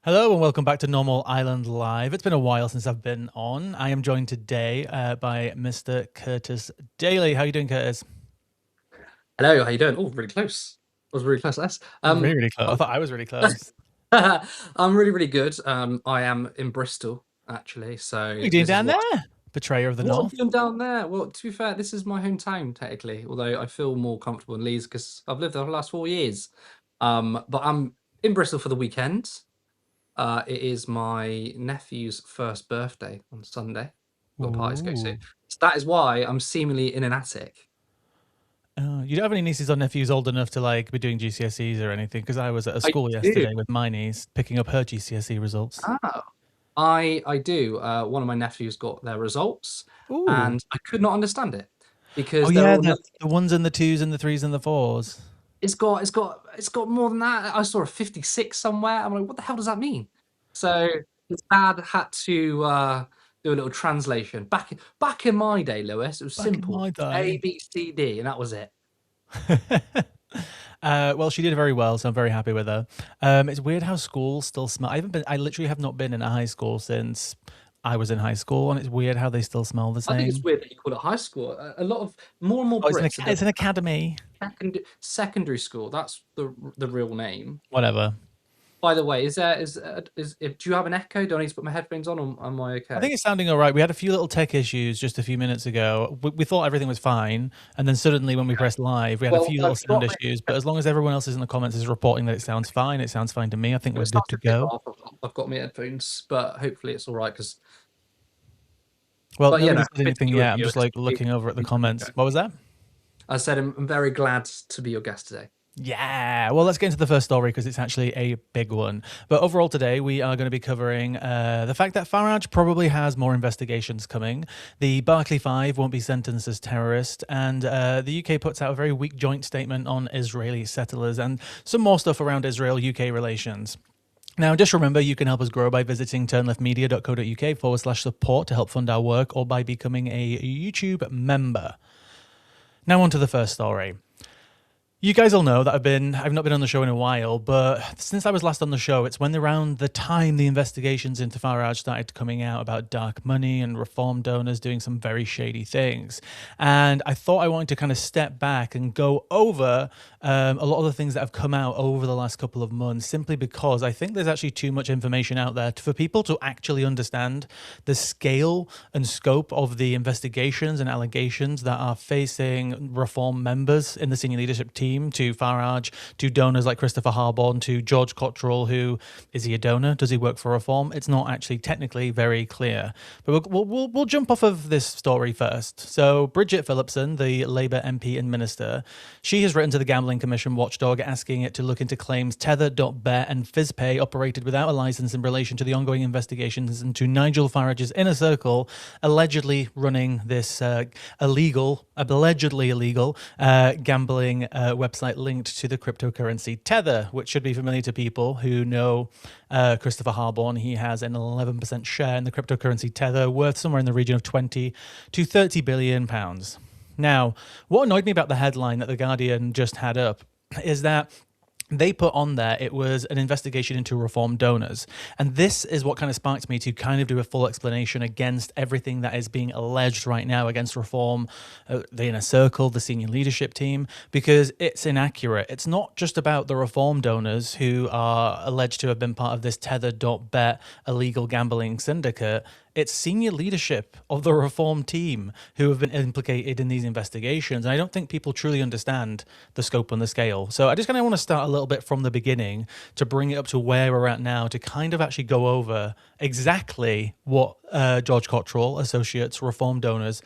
Hello and welcome back to Normal Island Live. It's been a while since I've been on. I am joined today by Mr. Curtis Daly. How are you doing, Curtis? Hello, how you doing? Oh, really close. I was really close to this. Really, really close. I thought I was really close. I'm really, really good. I am in Bristol actually, What are so you doing this is down what there? Betrayer of the what I'm North. doing down there. Well, to be fair, this is my hometown technically, although I feel more comfortable in Leeds because I've lived there for the last 4 years. But I'm in Bristol for the weekend. It is my nephew's first birthday on Sunday. Got a party to go to. Ooh. So that is why I'm seemingly in an attic. You don't have any nieces or nephews old enough to like be doing GCSEs or anything? Because I was at a I school do. yesterday with my niece picking up her GCSE results. Ah. I do. One of my nephews got their results, Ooh. and I could not understand it Oh because they're yeah, all the ones and the twos and the threes and the fours. it's got more than that. I saw a 56 somewhere. I'm like, what the hell does that mean? So his dad had to do a little translation. Back in my day, Lewis, it was Back in simple. my A, day. B, C, D, and that was it. Well, she did very well, so I'm very happy with her. It's weird how schools still smell. I literally have not been in a high school since I was in high school, and it's weird how they still smell the I think it's same. weird that you call it high school. A lot of more and more Oh, Brits are going it's an academy. secondary school. That's the real name. Whatever. By the way, do you have an echo? Do I need to put my headphones on, or am I I okay? think it's sounding all right. We had a few little tech issues just a few minutes ago. We thought everything was fine, and then suddenly when we Okay. pressed live, we had a Well, few little I've sound got my issues. But as long as everyone else is in the comments is reporting that it sounds fine to me. I think if we're it good starts to to kick go. off, I've got my headphones, but hopefully it's all right. Because, Well, but yeah, nobody no, said happy to anything be with yet. I'm you. just like looking over at the comments. What was that? I said I'm very glad to be your guest today. Yeah, well, let's get into the first story because it's actually a big one. But overall, today we are going to be covering the fact that Farage probably has more investigations coming. The Barclay Five won't be sentenced as terrorist, and the UK puts out a very weak joint statement on Israeli settlers and some more stuff around Israel-UK relations. Now, just remember, you can help us grow by visiting turnleftmedia.co.uk/support to help fund our work or by becoming a YouTube member. Now, on to the first story. You guys all know that I've not been on the show in a while, but since I was last on the show, it's when around the time the investigations into Farage started coming out about dark money and reform donors doing some very shady things. And I thought I wanted to kind of step back and go over a lot of the things that have come out over the last couple of months, simply because I think there's actually too much information out there for people to actually understand the scale and scope of the investigations and allegations that are facing reform members in the senior leadership team, to Farage, to donors like Christopher Harborn, to George Cottrell, who is he a donor? Does he work for Reform? It's not actually technically very clear. But we'll jump off of this story first. So Bridget Phillipson, the Labour MP and minister, she has written to the Gambling Commission watchdog asking it to look into claims Tether.bet and FizPay operated without a license in relation to the ongoing investigations into Nigel Farage's inner circle allegedly running this allegedly illegal gambling website linked to the cryptocurrency Tether, which should be familiar to people who know Christopher Harborn. He has an 11% share in the cryptocurrency Tether, worth somewhere in the region of 20 to 30 billion pounds. Now, what annoyed me about the headline that The Guardian just had up is that they put on there it was an investigation into reform donors. And this is what kind of sparked me to kind of do a full explanation against everything that is being alleged right now against reform, the inner circle, the senior leadership team, because it's inaccurate. It's not just about the reform donors who are alleged to have been part of this Tether.bet illegal gambling syndicate. It's senior leadership of the reform team who have been implicated in these investigations. And I don't think people truly understand the scope and the scale. So I just kind of want to start a little bit from the beginning to bring it up to where we're at now to kind of actually go over exactly what George Cottrell, associates, reform donors,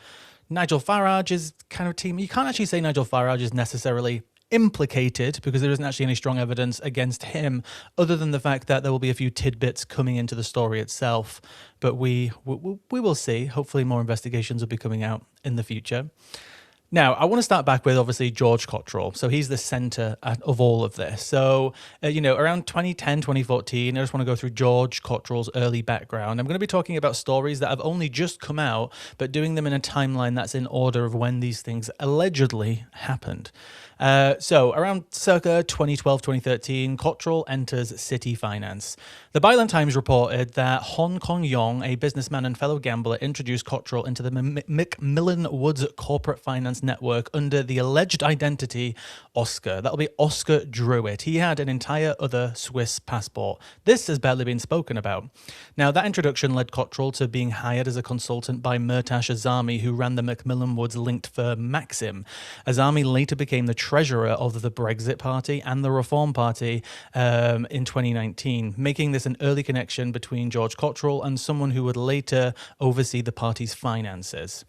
Nigel Farage is kind of team. You can't actually say Nigel Farage is necessarily implicated because there isn't actually any strong evidence against him other than the fact that there will be a few tidbits coming into the story itself, but we will see. Hopefully more investigations will be coming out in the future. Now, I want to start back with obviously George Cottrell. So he's the center of all of this. So, around 2010, 2014, I just want to go through George Cottrell's early background. I'm going to be talking about stories that have only just come out, but doing them in a timeline that's in order of when these things allegedly happened. So around circa 2012, 2013, Cottrell enters City Finance. The Byland Times reported that Hong Kong Yong, a businessman and fellow gambler, introduced Cottrell into the Macmillan Woods corporate finance network under the alleged identity Oscar. That'll be Oscar Druitt. He had an entire other Swiss passport. This has barely been spoken about. Now, that introduction led Cottrell to being hired as a consultant by Murtash Azami, who ran the Macmillan Woods linked firm Maxim. Azami later became the treasurer of the Brexit Party and the Reform Party in 2019, making this an early connection between George Cottrell and someone who would later oversee the party's finances.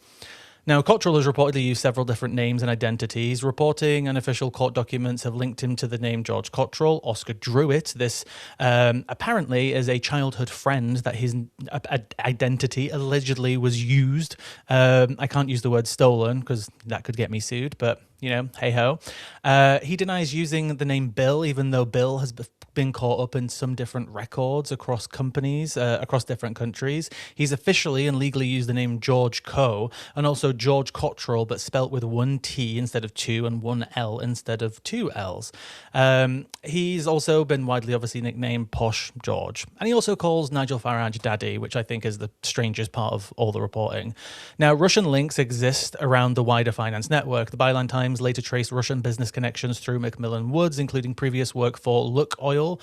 Now, Cottrell has reportedly used several different names and identities. Reporting and official court documents have linked him to the name George Cottrell. Oscar Druitt, this apparently is a childhood friend that his identity allegedly was used. I can't use the word stolen because that could get me sued, but, you know, hey-ho. He denies using the name Bill, even though Bill has been caught up in some different records across companies, across different countries. He's officially and legally used the name George Coe and also George Cottrell, but spelt with one T instead of two and one L instead of two L's. He's also been widely obviously nicknamed Posh George. And he also calls Nigel Farage Daddy, which I think is the strangest part of all the reporting. Now, Russian links exist around the wider finance network. The Byline Times later traced Russian business connections through Macmillan Woods, including previous work for Look Oil,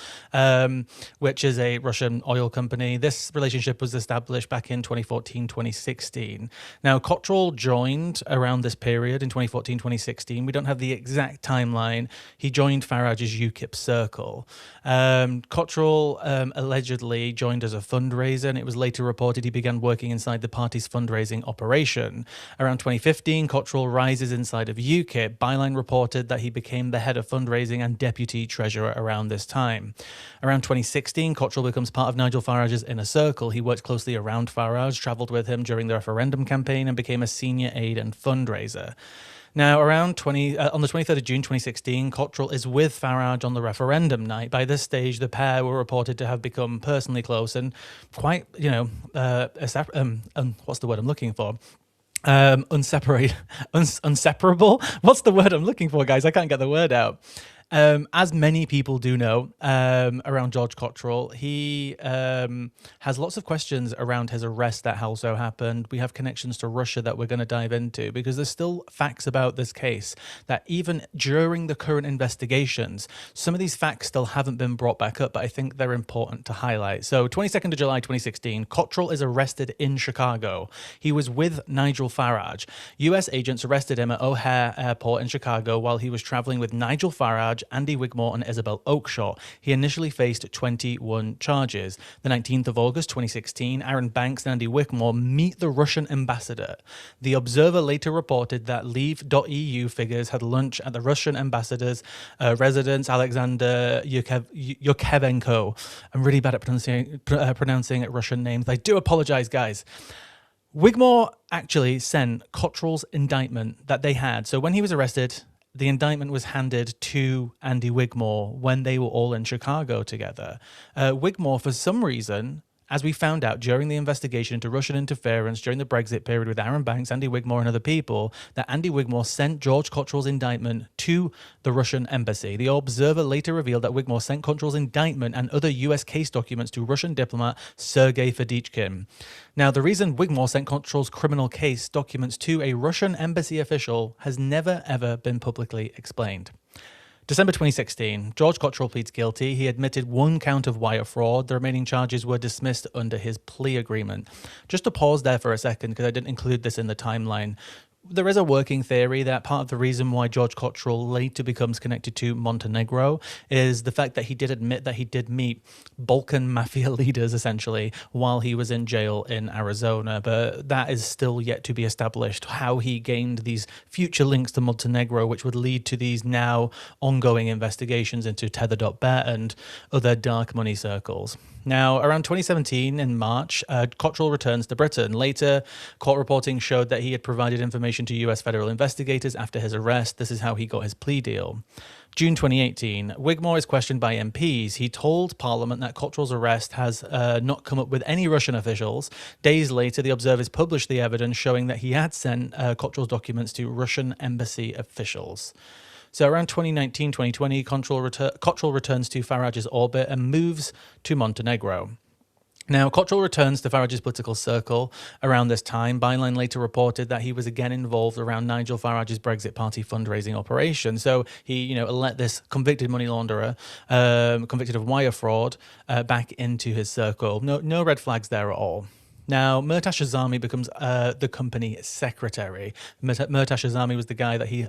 which is a Russian oil company. This relationship was established back in 2014, 2016. Now, Cottrell joined around this period in 2014, 2016. We don't have the exact timeline. He joined Farage's UKIP circle. Cottrell allegedly joined as a fundraiser, and it was later reported he began working inside the party's fundraising operation. Around 2015, Cottrell rises inside of UKIP. Byline reported that he became the head of fundraising and deputy treasurer around this time. Around 2016, Cottrell becomes part of Nigel Farage's inner circle. He worked closely around Farage, travelled with him during the referendum campaign, and became a senior aide and fundraiser. Now, on the 23rd of June 2016, Cottrell is with Farage on the referendum night. By this stage, the pair were reported to have become personally close and quite, what's the word I'm looking for? Inseparable. What's the word I'm looking for, guys? I can't get the word out. As many people do know, around George Cottrell, he has lots of questions around his arrest that also happened. We have connections to Russia that we're going to dive into because there's still facts about this case that even during the current investigations, some of these facts still haven't been brought back up, but I think they're important to highlight. So 22nd of July 2016, Cottrell is arrested in Chicago. He was with Nigel Farage. U.S. agents arrested him at O'Hare Airport in Chicago while he was traveling with Nigel Farage, Andy Wigmore, and Isabel Oakeshott. He initially faced 21 charges. The 19th of August 2016, Aaron Banks and Andy Wigmore meet the Russian ambassador. The Observer later reported that Leave.eu figures had lunch at the Russian ambassador's residence, Alexander Yukevenko. I'm really bad at pronouncing Russian names. I do apologize, guys. Wigmore actually sent Cottrell's indictment that they had. So when he was arrested, the indictment was handed to Andy Wigmore when they were all in Chicago together. Wigmore, for some reason, as we found out during the investigation into Russian interference during the Brexit period with Aaron Banks, Andy Wigmore, and other people, that Andy Wigmore sent George Cottrell's indictment to the Russian embassy. The Observer later revealed that Wigmore sent Cottrell's indictment and other US case documents to Russian diplomat Sergei Fedichkin. Now, the reason Wigmore sent Cottrell's criminal case documents to a Russian embassy official has never, ever been publicly explained. December 2016, George Cottrell pleads guilty. He admitted one count of wire fraud. The remaining charges were dismissed under his plea agreement. Just to pause there for a second, because I didn't include this in the timeline. There is a working theory that part of the reason why George Cottrell later becomes connected to Montenegro is the fact that he did admit that he did meet Balkan mafia leaders, essentially, while he was in jail in Arizona. But that is still yet to be established, how he gained these future links to Montenegro, which would lead to these now ongoing investigations into Tether.bet and other dark money circles. Now, around 2017, in March, Cottrell returns to Britain. Later, court reporting showed that he had provided information to US federal investigators after his arrest. This is how he got his plea deal. June 2018, Wigmore is questioned by MPs. He told Parliament that Cottrell's arrest has not come up with any Russian officials. Days later, the Observers published the evidence showing that he had sent Cottrell's documents to Russian embassy officials. So around 2019, 2020, Cottrell returns to Farage's orbit and moves to Montenegro. Now, Cottrell returns to Farage's political circle around this time. Byline later reported that he was again involved around Nigel Farage's Brexit Party fundraising operation. So he, let this convicted money launderer, convicted of wire fraud, back into his circle. No red flags there at all. Now, Murtash Azami becomes the company secretary. Murtash Azami was the guy that he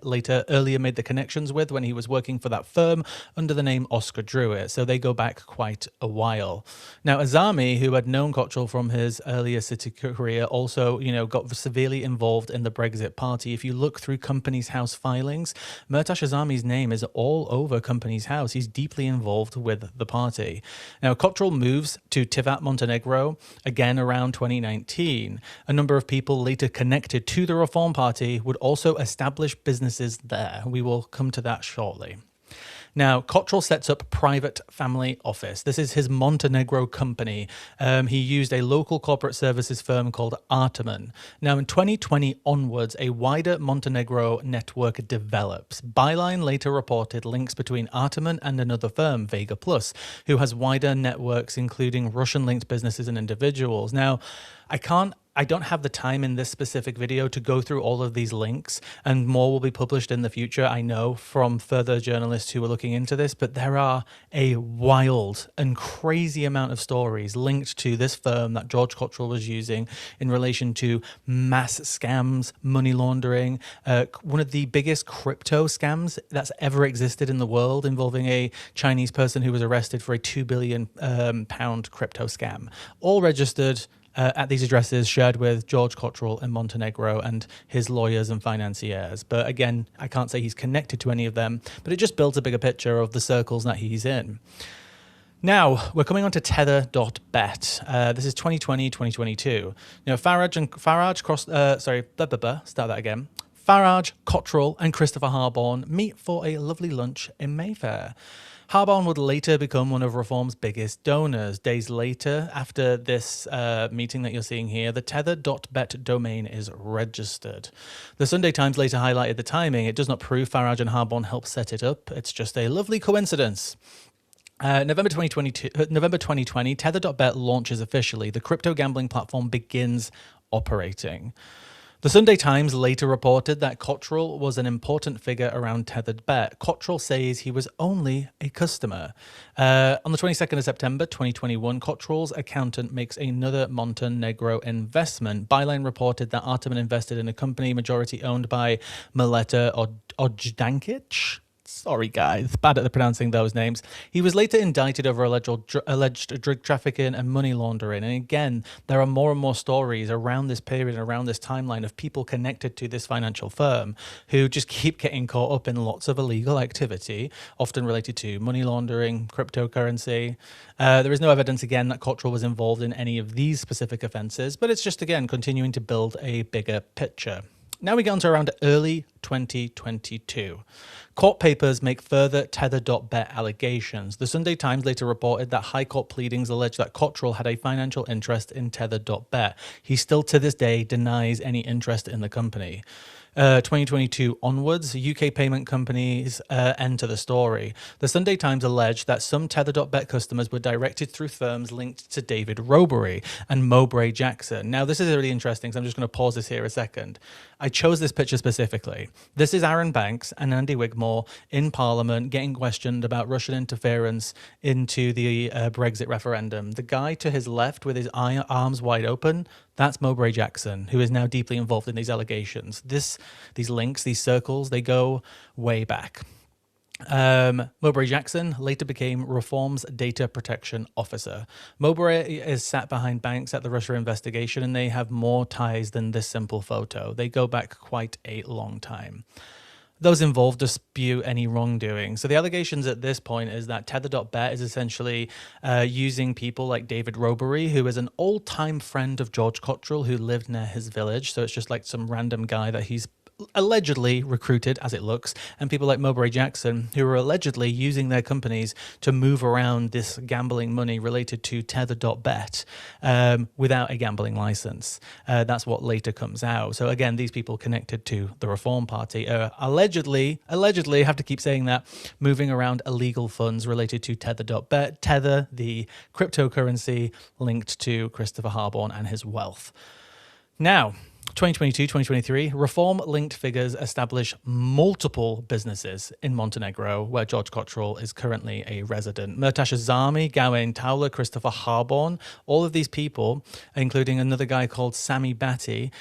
earlier made the connections with when he was working for that firm under the name Oscar Druitt. So they go back quite a while. Now, Azami, who had known Cottrell from his earlier city career, also, got severely involved in the Brexit Party. If you look through Companies House filings, Murtash Azami's name is all over Companies House. He's deeply involved with the party. Now, Cottrell moves to Tivat, Montenegro, again around 2019. A number of people later connected to the Reform Party would also establish businesses there. We will come to that shortly. Now, Cottrell sets up private family office. This is his Montenegro company. He used a local corporate services firm called Arteman. Now, in 2020 onwards, a wider Montenegro network develops. Byline later reported links between Arteman and another firm, Vega Plus, who has wider networks, including Russian-linked businesses and individuals. Now, I don't have the time in this specific video to go through all of these links, and more will be published in the future, I know, from further journalists who are looking into this, but there are a wild and crazy amount of stories linked to this firm that George Cottrell was using in relation to mass scams, money laundering, one of the biggest crypto scams that's ever existed in the world, involving a Chinese person who was arrested for a £2 billion pound crypto scam, all registered at these addresses shared with George Cottrell in Montenegro and his lawyers and financiers. But again, I can't say he's connected to any of them, but it just builds a bigger picture of the circles that he's in. Now, we're coming on to Tether.bet. This is 2020, 2022. Farage, Cottrell, and Christopher Harborne meet for a lovely lunch in Mayfair. Harborne would later become one of Reform's biggest donors. Days later, after this meeting that you're seeing here, the Tether.bet domain is registered. The Sunday Times later highlighted the timing. It does not prove Farage and Harborne helped set it up. It's just a lovely coincidence. November 2020, Tether.bet launches officially. The crypto gambling platform begins operating. The Sunday Times later reported that Cottrell was an important figure around Tether.bet. Cottrell says he was only a customer. On the 22nd of September 2021, Cottrell's accountant makes another Montenegro investment. Byline reported that Arteman invested in a company majority owned by Mileta Ojdankic. Sorry, guys, bad at pronouncing those names. He was later indicted over alleged drug trafficking and money laundering. And again, there are more and more stories around this period and around this timeline of people connected to this financial firm who just keep getting caught up in lots of illegal activity, often related to money laundering, cryptocurrency. There is no evidence, again, that Cottrell was involved in any of these specific offences, but it's just, again, continuing to build a bigger picture. Now we get on to around early 2022. Court papers make further Tether.bet allegations. The Sunday Times later reported that High Court pleadings allege that Cottrell had a financial interest in Tether.bet. He still to this day denies any interest in the company. 2022 onwards, UK payment companies enter the story. The Sunday Times alleged that some Tether.bet customers were directed through firms linked to David Robery and Mowbray Jackson. Now, this is really interesting, so I'm just going to pause this here a second. I chose this picture specifically. This is Aaron Banks and Andy Wigmore in Parliament getting questioned about Russian interference into the Brexit referendum. The guy to his left with his arms wide open, that's Mowbray Jackson, who is now deeply involved in these allegations. These links, these circles, they go way back. Mowbray Jackson later became Reform's data protection officer. Mowbray is sat behind Banks at the Russia investigation, and they have more ties than this simple photo. They go back quite a long time. Those involved dispute any wrongdoing. So the allegations at this point is that Tether.bet is essentially using people like David Robery, who is an old-time friend of George Cottrell who lived near his village. So it's just like some random guy that he's allegedly recruited, as it looks, and people like Mowbray Jackson, who are allegedly using their companies to move around this gambling money related to tether.bet without a gambling license. That's what later comes out. So again, these people connected to the Reform Party are allegedly, I have to keep saying that, moving around illegal funds related to tether.bet, Tether, the cryptocurrency linked to Christopher Harborne and his wealth. Now, 2022, 2023, reform-linked figures establish multiple businesses in Montenegro, where George Cottrell is currently a resident. Murtash Azami, Gawain Towler, Christopher Harborne, all of these people, including another guy called Sami Bati,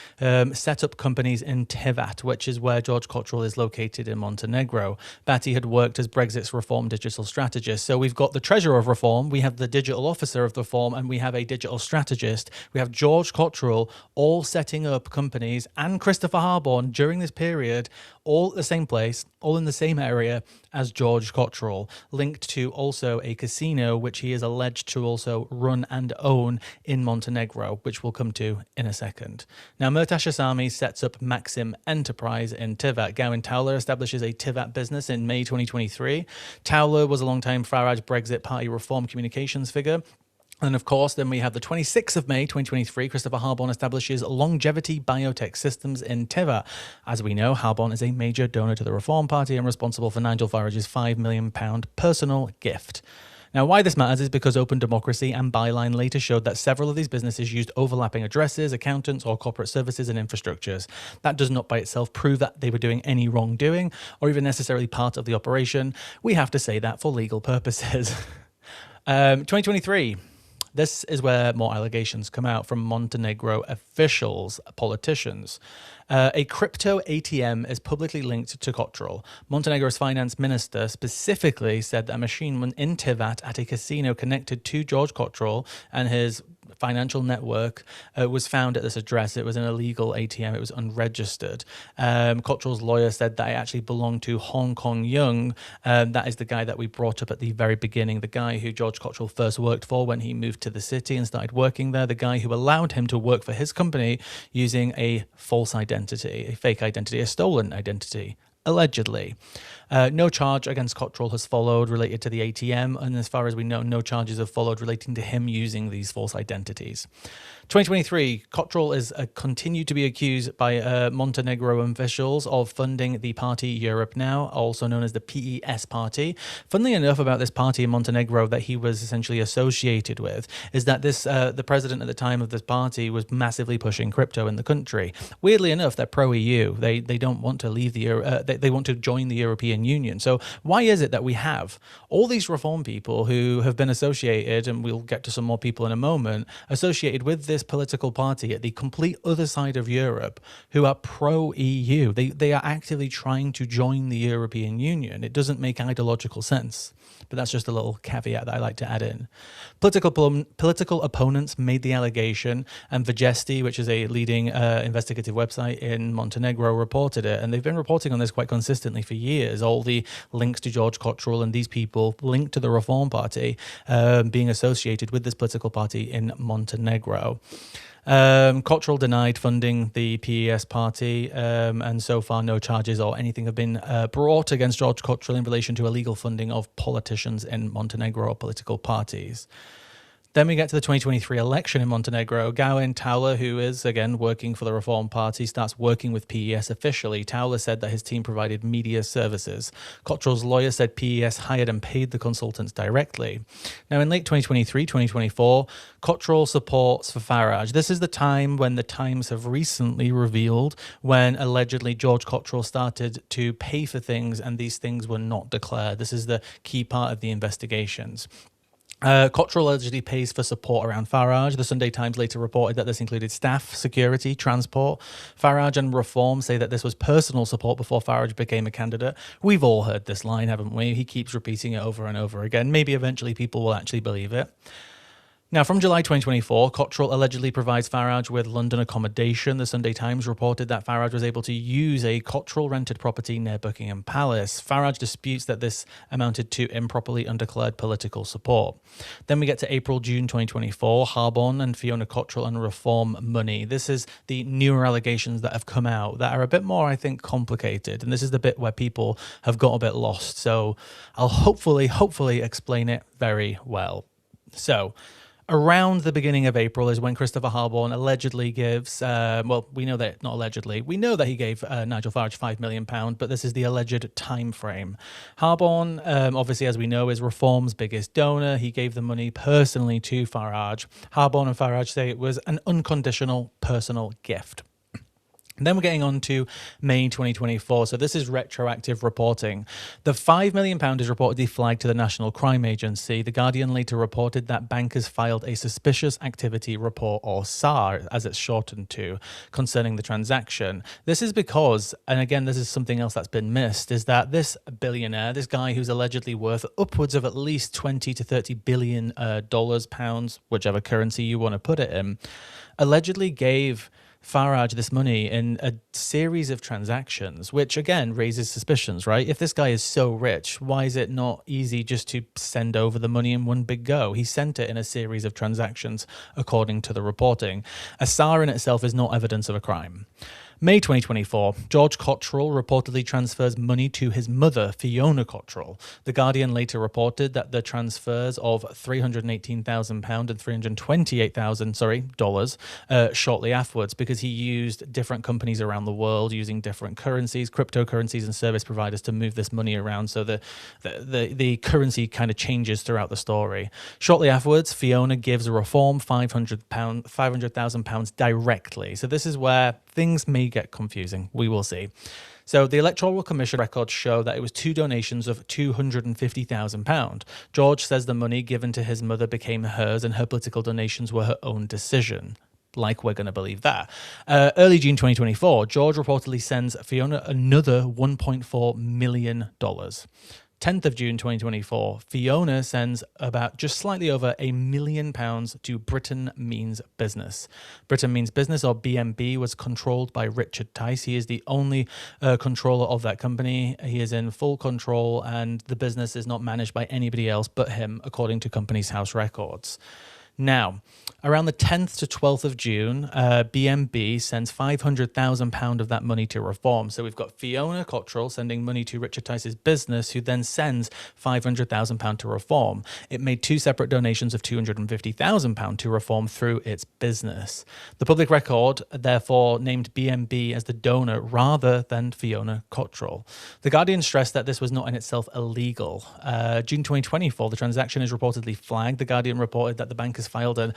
set up companies in Tivat, which is where George Cottrell is located in Montenegro. Bati had worked as Brexit's reform digital strategist. So we've got the treasurer of reform, we have the digital officer of the reform, and we have a digital strategist. We have George Cottrell all setting up companies, and Christopher Harborne during this period, all at the same place, all in the same area as George Cottrell, linked to also a casino which he is alleged to also run and own in Montenegro, which we'll come to in a second. Now, Murtash Asami sets up Maxim Enterprise in Tivat. Gawain Towler establishes a Tivat business in May 2023. Towler was a long-time Farage Brexit Party reform communications figure. And of course, then we have the 26th of May, 2023, Christopher Harborne establishes Longevity Biotech Systems in Tivat. As we know, Harborne is a major donor to the Reform Party and responsible for Nigel Farage's £5 million personal gift. Now, why this matters is because Open Democracy and Byline later showed that several of these businesses used overlapping addresses, accountants, or corporate services and infrastructures. That does not by itself prove that they were doing any wrongdoing or even necessarily part of the operation. We have to say that for legal purposes. 2023. This is where more allegations come out from Montenegro officials, politicians. A crypto ATM is publicly linked to Cottrell. Montenegro's finance minister specifically said that a machine in Tivat at a casino connected to George Cottrell and his financial network was found at this address. It was an illegal ATM. It was unregistered. Cottrell's lawyer said that it actually belonged to Hong Kong Young. That is the guy that we brought up at the very beginning, the guy who George Cottrell first worked for when he moved to the city and started working there, the guy who allowed him to work for his company using a false identity, a fake identity, a stolen identity. Allegedly. No charge against Cottrell has followed related to the ATM, and as far as we know, no charges have followed relating to him using these false identities. 2023, Cottrell is continued to be accused by Montenegro officials of funding the party Europe Now, also known as the PES party. Funnily enough, about this party in Montenegro that he was essentially associated with is that this the president at the time of this party was massively pushing crypto in the country. Weirdly enough, they're pro-EU. They don't want to leave the they want to join the European Union. So why is it that we have all these reform people who have been associated, and we'll get to some more people in a moment, associated with this political party at the complete other side of Europe who are pro-EU? They are actively trying to join the European Union. It doesn't make ideological sense. But that's just a little caveat that I like to add in. Political opponents made the allegation, and Vigesti, which is a leading investigative website in Montenegro, reported it. And they've been reporting on this quite consistently for years. All the links to George Cottrell and these people linked to the Reform Party being associated with this political party in Montenegro. Cottrell denied funding the PES party, and so far no charges or anything have been brought against George Cottrell in relation to illegal funding of politicians in Montenegro or political parties. Then we get to the 2023 election in Montenegro. Gawain Towler, who is, again, working for the Reform Party, starts working with PES officially. Towler said that his team provided media services. Cottrell's lawyer said PES hired and paid the consultants directly. Now, in late 2023, 2024, Cottrell supports for Farage. This is the time when the Times have recently revealed when allegedly George Cottrell started to pay for things and these things were not declared. This is the key part of the investigations. Cottrell allegedly pays for support around Farage. The Sunday Times later reported that this included staff, security, transport. Farage and Reform say that this was personal support before Farage became a candidate. We've all heard this line, haven't we? He keeps repeating it over and over again. Maybe eventually people will actually believe it. Now, from July 2024, Cottrell allegedly provides Farage with London accommodation. The Sunday Times reported that Farage was able to use a Cottrell-rented property near Buckingham Palace. Farage disputes that this amounted to improperly undeclared political support. Then we get to April-June 2024, Harborne and Fiona Cottrell and Reform Money. This is the newer allegations that have come out that are a bit more, I think, complicated. And this is the bit where people have got a bit lost. So I'll hopefully explain it very well. So, around the beginning of April is when Christopher Harborne allegedly gives, we know that, not allegedly, we know that he gave Nigel Farage £5 million, but this is the alleged time frame. Harborne, obviously, as we know, is Reform's biggest donor. He gave the money personally to Farage. Harborne and Farage say it was an unconditional personal gift. And then we're getting on to May 2024. So this is retroactive reporting. The £5 million is reportedly flagged to the National Crime Agency. The Guardian later reported that bankers filed a suspicious activity report, or SAR, as it's shortened to, concerning the transaction. This is because, and again, this is something else that's been missed, is that this billionaire, this guy who's allegedly worth upwards of at least 20 to 30 billion dollars, pounds, whichever currency you want to put it in, allegedly gave Farage this money in a series of transactions, which again raises suspicions, right? If this guy is so rich, why is it not easy just to send over the money in one big go? He sent it in a series of transactions, according to the reporting. A SAR in itself is not evidence of a crime. May 2024, George Cottrell reportedly transfers money to his mother, Fiona Cottrell. The Guardian later reported that the transfers of £318,000 and $328,000 shortly afterwards, because he used different companies around the world using different currencies, cryptocurrencies and service providers to move this money around, so the currency kind of changes throughout the story. Shortly afterwards, Fiona gives a Reform £500,000 directly. So this is where things may get confusing. We will see. So the Electoral Commission records show that it was two donations of £250,000. George says the money given to his mother became hers and her political donations were her own decision. Like we're going to believe that. Early June 2024, George reportedly sends Fiona another $1.4 million. 10th of June 2024, Fiona sends about just slightly over £1 million to Britain Means Business. Britain Means Business, or BMB, was controlled by Richard Tice. He is the only controller of that company. He is in full control, and the business is not managed by anybody else but him, according to Companies House records. Now, around the 10th to 12th of June, BMB sends £500,000 of that money to Reform. So we've got Fiona Cottrell sending money to Richard Tice's business, who then sends £500,000 to Reform. It made two separate donations of £250,000 to Reform through its business. The public record therefore named BMB as the donor rather than Fiona Cottrell. The Guardian stressed that this was not in itself illegal. June 2024, the transaction is reportedly flagged. The Guardian reported that the bank has filed a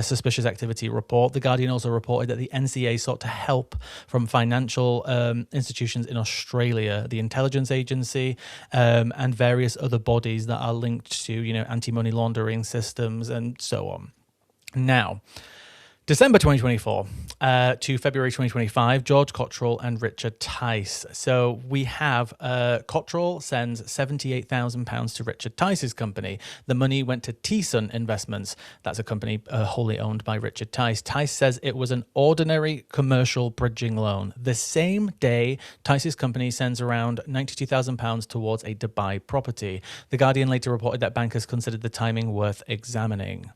suspicious activity report. The Guardian also reported that the NCA sought to help from financial institutions in Australia, the intelligence agency, and various other bodies that are linked to, anti-money laundering systems and so on. Now, December 2024 to February 2025, George Cottrell and Richard Tice. So we have Cottrell sends £78,000 to Richard Tice's company. The money went to T-Sun Investments. That's a company wholly owned by Richard Tice. Tice says it was an ordinary commercial bridging loan. The same day, Tice's company sends around £92,000 towards a Dubai property. The Guardian later reported that bankers considered the timing worth examining.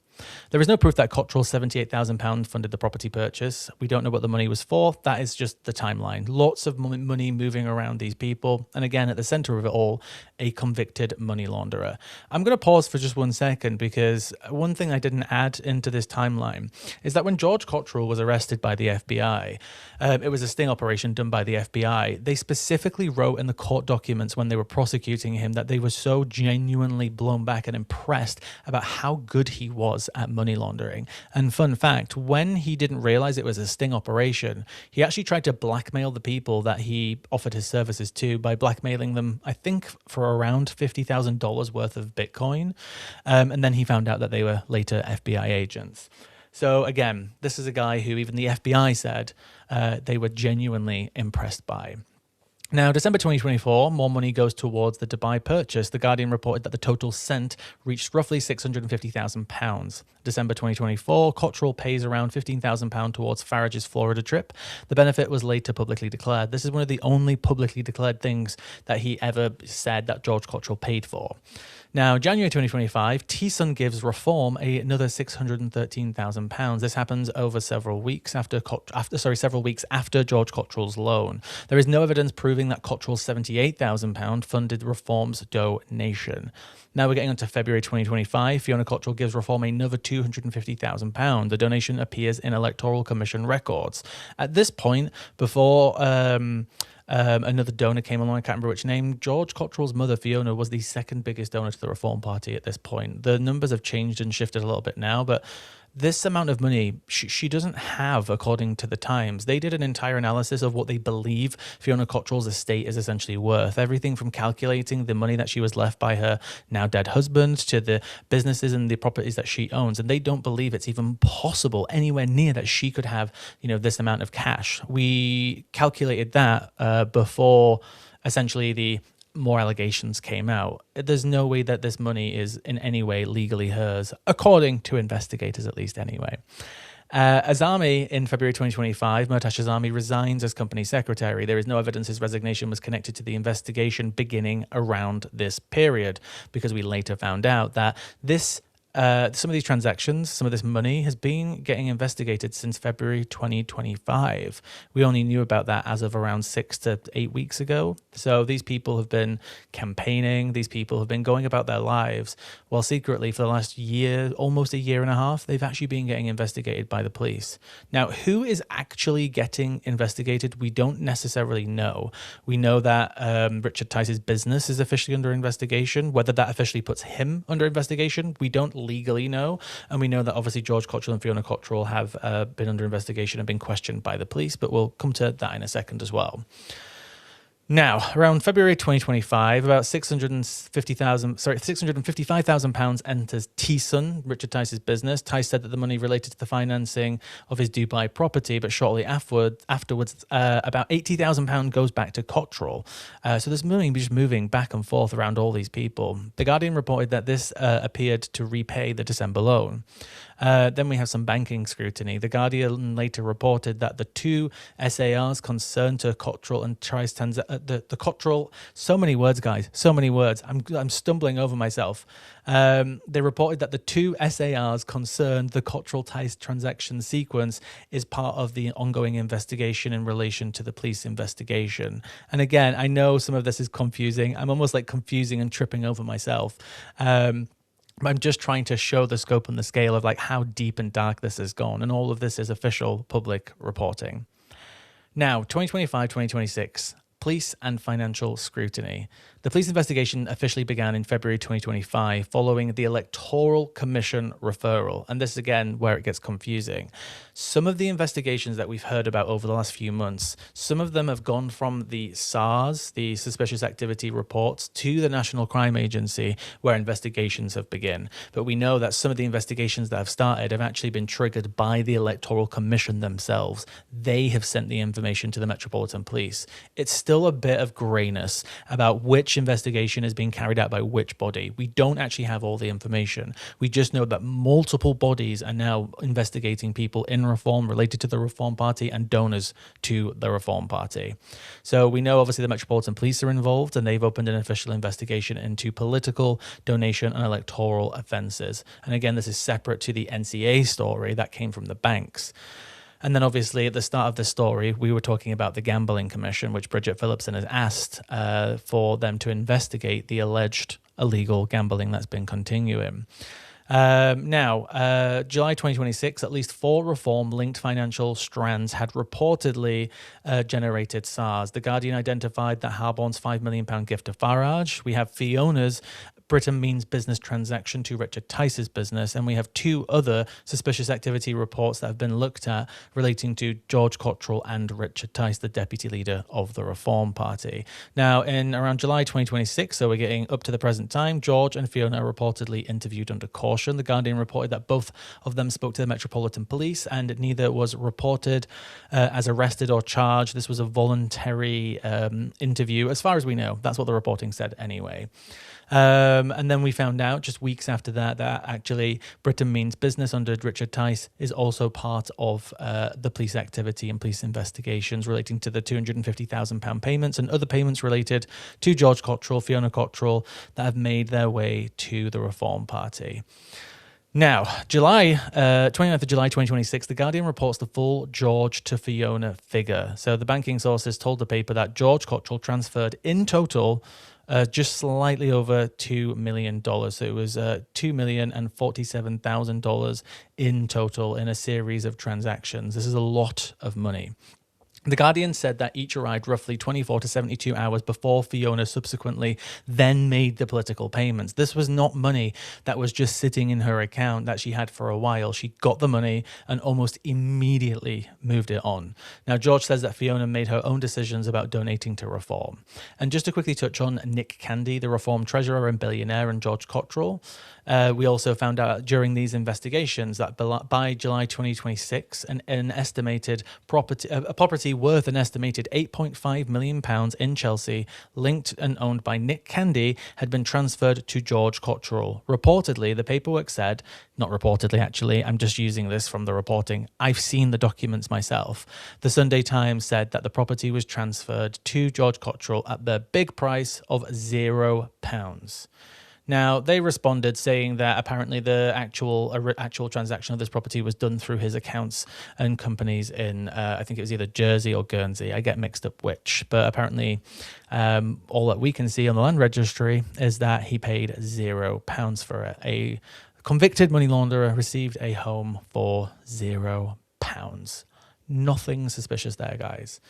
There is no proof that Cottrell's £78,000 funded the property purchase. We don't know what the money was for. That is just the timeline. Lots of money moving around these people. And again, at the center of it all, a convicted money launderer. I'm going to pause for just 1 second, because one thing I didn't add into this timeline is that when George Cottrell was arrested by the FBI, it was a sting operation done by the FBI. They specifically wrote in the court documents when they were prosecuting him that they were so genuinely blown back and impressed about how good he was at money laundering. And fun fact, when he didn't realize it was a sting operation, he actually tried to blackmail the people that he offered his services to by blackmailing them, I think, for around $50,000 worth of Bitcoin. And then he found out that they were later FBI agents. So again, this is a guy who even the FBI said they were genuinely impressed by. Now, December 2024, more money goes towards the Dubai purchase. The Guardian reported that the total sent reached roughly £650,000. December 2024, Cottrell pays around £15,000 towards Farage's Florida trip. The benefit was later publicly declared. This is one of the only publicly declared things that he ever said that George Cottrell paid for. Now, January 2025, T-Sun gives Reform another £613,000. This happens over several weeks after George Cottrell's loan. There is no evidence proving that Cottrell's £78,000 funded Reform's donation. Now we're getting on to February 2025. Fiona Cottrell gives Reform another £250,000. The donation appears in Electoral Commission records. At this point, before another donor came along, I can't remember which name. George Cottrell's mother, Fiona, was the second biggest donor to the Reform Party at this point. The numbers have changed and shifted a little bit now, but this amount of money she doesn't have, according to the Times. They did an entire analysis of what they believe Fiona Cottrell's estate is essentially worth. Everything from calculating the money that she was left by her now dead husband to the businesses and the properties that she owns. And they don't believe it's even possible anywhere near that she could have, this amount of cash. We calculated that before essentially the more allegations came out. There's no way that this money is in any way legally hers, according to investigators at least anyway. Azami, in February 2025, Murtash Azami resigns as company secretary. There is no evidence his resignation was connected to the investigation beginning around this period, because we later found out that some of these transactions, some of this money has been getting investigated since February 2025. We only knew about that as of around 6 to 8 weeks ago. So these people have been campaigning. These people have been going about their lives while secretly for the last year, almost a year and a half, they've actually been getting investigated by the police. Now, who is actually getting investigated? We don't necessarily know. We know that Richard Tice's business is officially under investigation. Whether that officially puts him under investigation, we don't legally know. And we know that obviously George Cottrell and Fiona Cottrell have been under investigation and been questioned by the police, but we'll come to that in a second as well. Now, around February 2025, about £655,000 enters T-Sun, Richard Tice's business. Tice said that the money related to the financing of his Dubai property, but shortly afterwards, about £80,000 goes back to Cottrell. So there's money just moving back and forth around all these people. The Guardian reported that this appeared to repay the December loan. Then we have some banking scrutiny. The Guardian later reported that the two SARs concerned to Cottrell and Tice the Cottrell, so many words, guys, so many words. I'm stumbling over myself. They reported that the two SARs concerned the Cottrell Tice transaction sequence is part of the ongoing investigation in relation to the police investigation. And again, I know some of this is confusing. I'm almost like confusing and tripping over myself. I'm just trying to show the scope and the scale of like how deep and dark this has gone. And all of this is official public reporting. Now, 2025, 2026. Police and financial scrutiny. The police investigation officially began in February 2025 following the Electoral Commission referral. And this is again where it gets confusing. Some of the investigations that we've heard about over the last few months, some of them have gone from the SARS, the Suspicious Activity Reports, to the National Crime Agency, where investigations have begun. But we know that some of the investigations that have started have actually been triggered by the Electoral Commission themselves. They have sent the information to the Metropolitan Police. It's still a bit of grayness about which investigation is being carried out by which body. We don't actually have all the information. We just know that multiple bodies are now investigating people in Reform related to the Reform Party and donors to the Reform Party. So we know obviously the Metropolitan Police are involved, and they've opened an official investigation into political, donation and electoral offences. And again, this is separate to the NCA story that came from the banks. And then obviously at the start of the story, we were talking about the Gambling Commission, which Bridget Phillipson has asked for them to investigate the alleged illegal gambling that's been continuing. July 2026, at least 4 reform-linked financial strands had reportedly generated SARS. The Guardian identified that Harborne's £5 million gift to Farage. We have Fiona's Britain means business transaction to Richard Tice's business. And we have two other suspicious activity reports that have been looked at relating to George Cottrell and Richard Tice, the deputy leader of the Reform Party. Now, in around July 2026, so we're getting up to the present time, George and Fiona are reportedly interviewed under caution. The Guardian reported that both of them spoke to the Metropolitan Police and neither was reported as arrested or charged. This was a voluntary interview, as far as we know. That's what the reporting said anyway. And then we found out just weeks after that actually Britain Means Business under Richard Tice is also part of the police activity and police investigations relating to the £250,000 payments and other payments related to George Cottrell, Fiona Cottrell, that have made their way to the Reform Party. Now, 29th of July 2026, The Guardian reports the full George to Fiona figure. So the banking sources told the paper that George Cottrell transferred in total just slightly over $2 million. So it was $2,047,000 in total in a series of transactions. This is a lot of money. The Guardian said that each arrived roughly 24 to 72 hours before Fiona subsequently then made the political payments. This was not money that was just sitting in her account that she had for a while. She got the money and almost immediately moved it on. Now, George says that Fiona made her own decisions about donating to Reform. And just to quickly touch on Nick Candy, the Reform treasurer and billionaire, and George Cottrell, we also found out during these investigations that by July 2026, an estimated property worth an estimated £8.5 million in Chelsea, linked and owned by Nick Candy, had been transferred to George Cottrell. Reportedly, the paperwork said, not reportedly actually, I'm just using this from the reporting, I've seen the documents myself. The Sunday Times said that the property was transferred to George Cottrell at the big price of £0. Now, they responded saying that apparently the actual transaction of this property was done through his accounts and companies in, I think it was either Jersey or Guernsey. I get mixed up which. But apparently all that we can see on the land registry is that he paid £0 for it. A convicted money launderer received a home for £0. Nothing suspicious there, guys.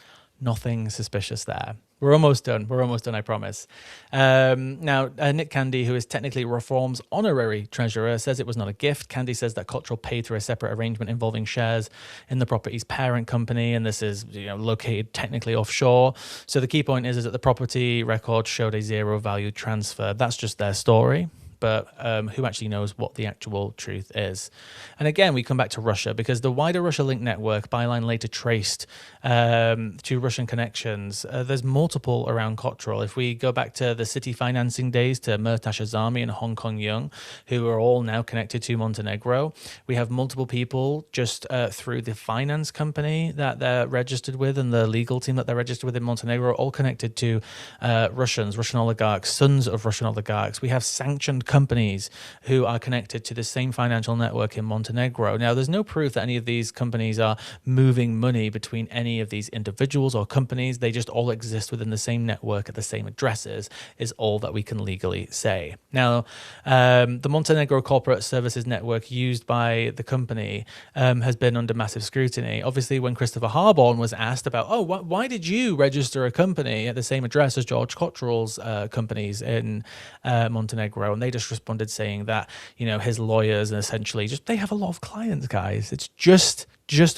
Nothing suspicious there. We're almost done. I promise. Now, Nick Candy, who is technically Reform's honorary treasurer, says it was not a gift. Candy says that Cottrell paid through a separate arrangement involving shares in the property's parent company, and this is located technically offshore. So the key point is that the property record showed a zero value transfer. That's just their story. But who actually knows what the actual truth is? And again, we come back to Russia because the wider Russia Link network, Byline later traced to Russian connections. There's multiple around Cottrell. If we go back to the city financing days to Murtash Azami and Hong Kong Young, who are all now connected to Montenegro, we have multiple people just through the finance company that they're registered with and the legal team that they're registered with in Montenegro, all connected to Russian oligarchs, sons of Russian oligarchs. We have sanctioned companies who are connected to the same financial network in Montenegro. Now, there's no proof that any of these companies are moving money between any of these individuals or companies. They just all exist within the same network at the same addresses, is all that we can legally say. Now, the Montenegro corporate services network used by the company has been under massive scrutiny. Obviously, when Christopher Harborn was asked about, why did you register a company at the same address as George Cottrell's companies in Montenegro? And they just responded saying that, his lawyers and essentially they have a lot of clients, guys. It's just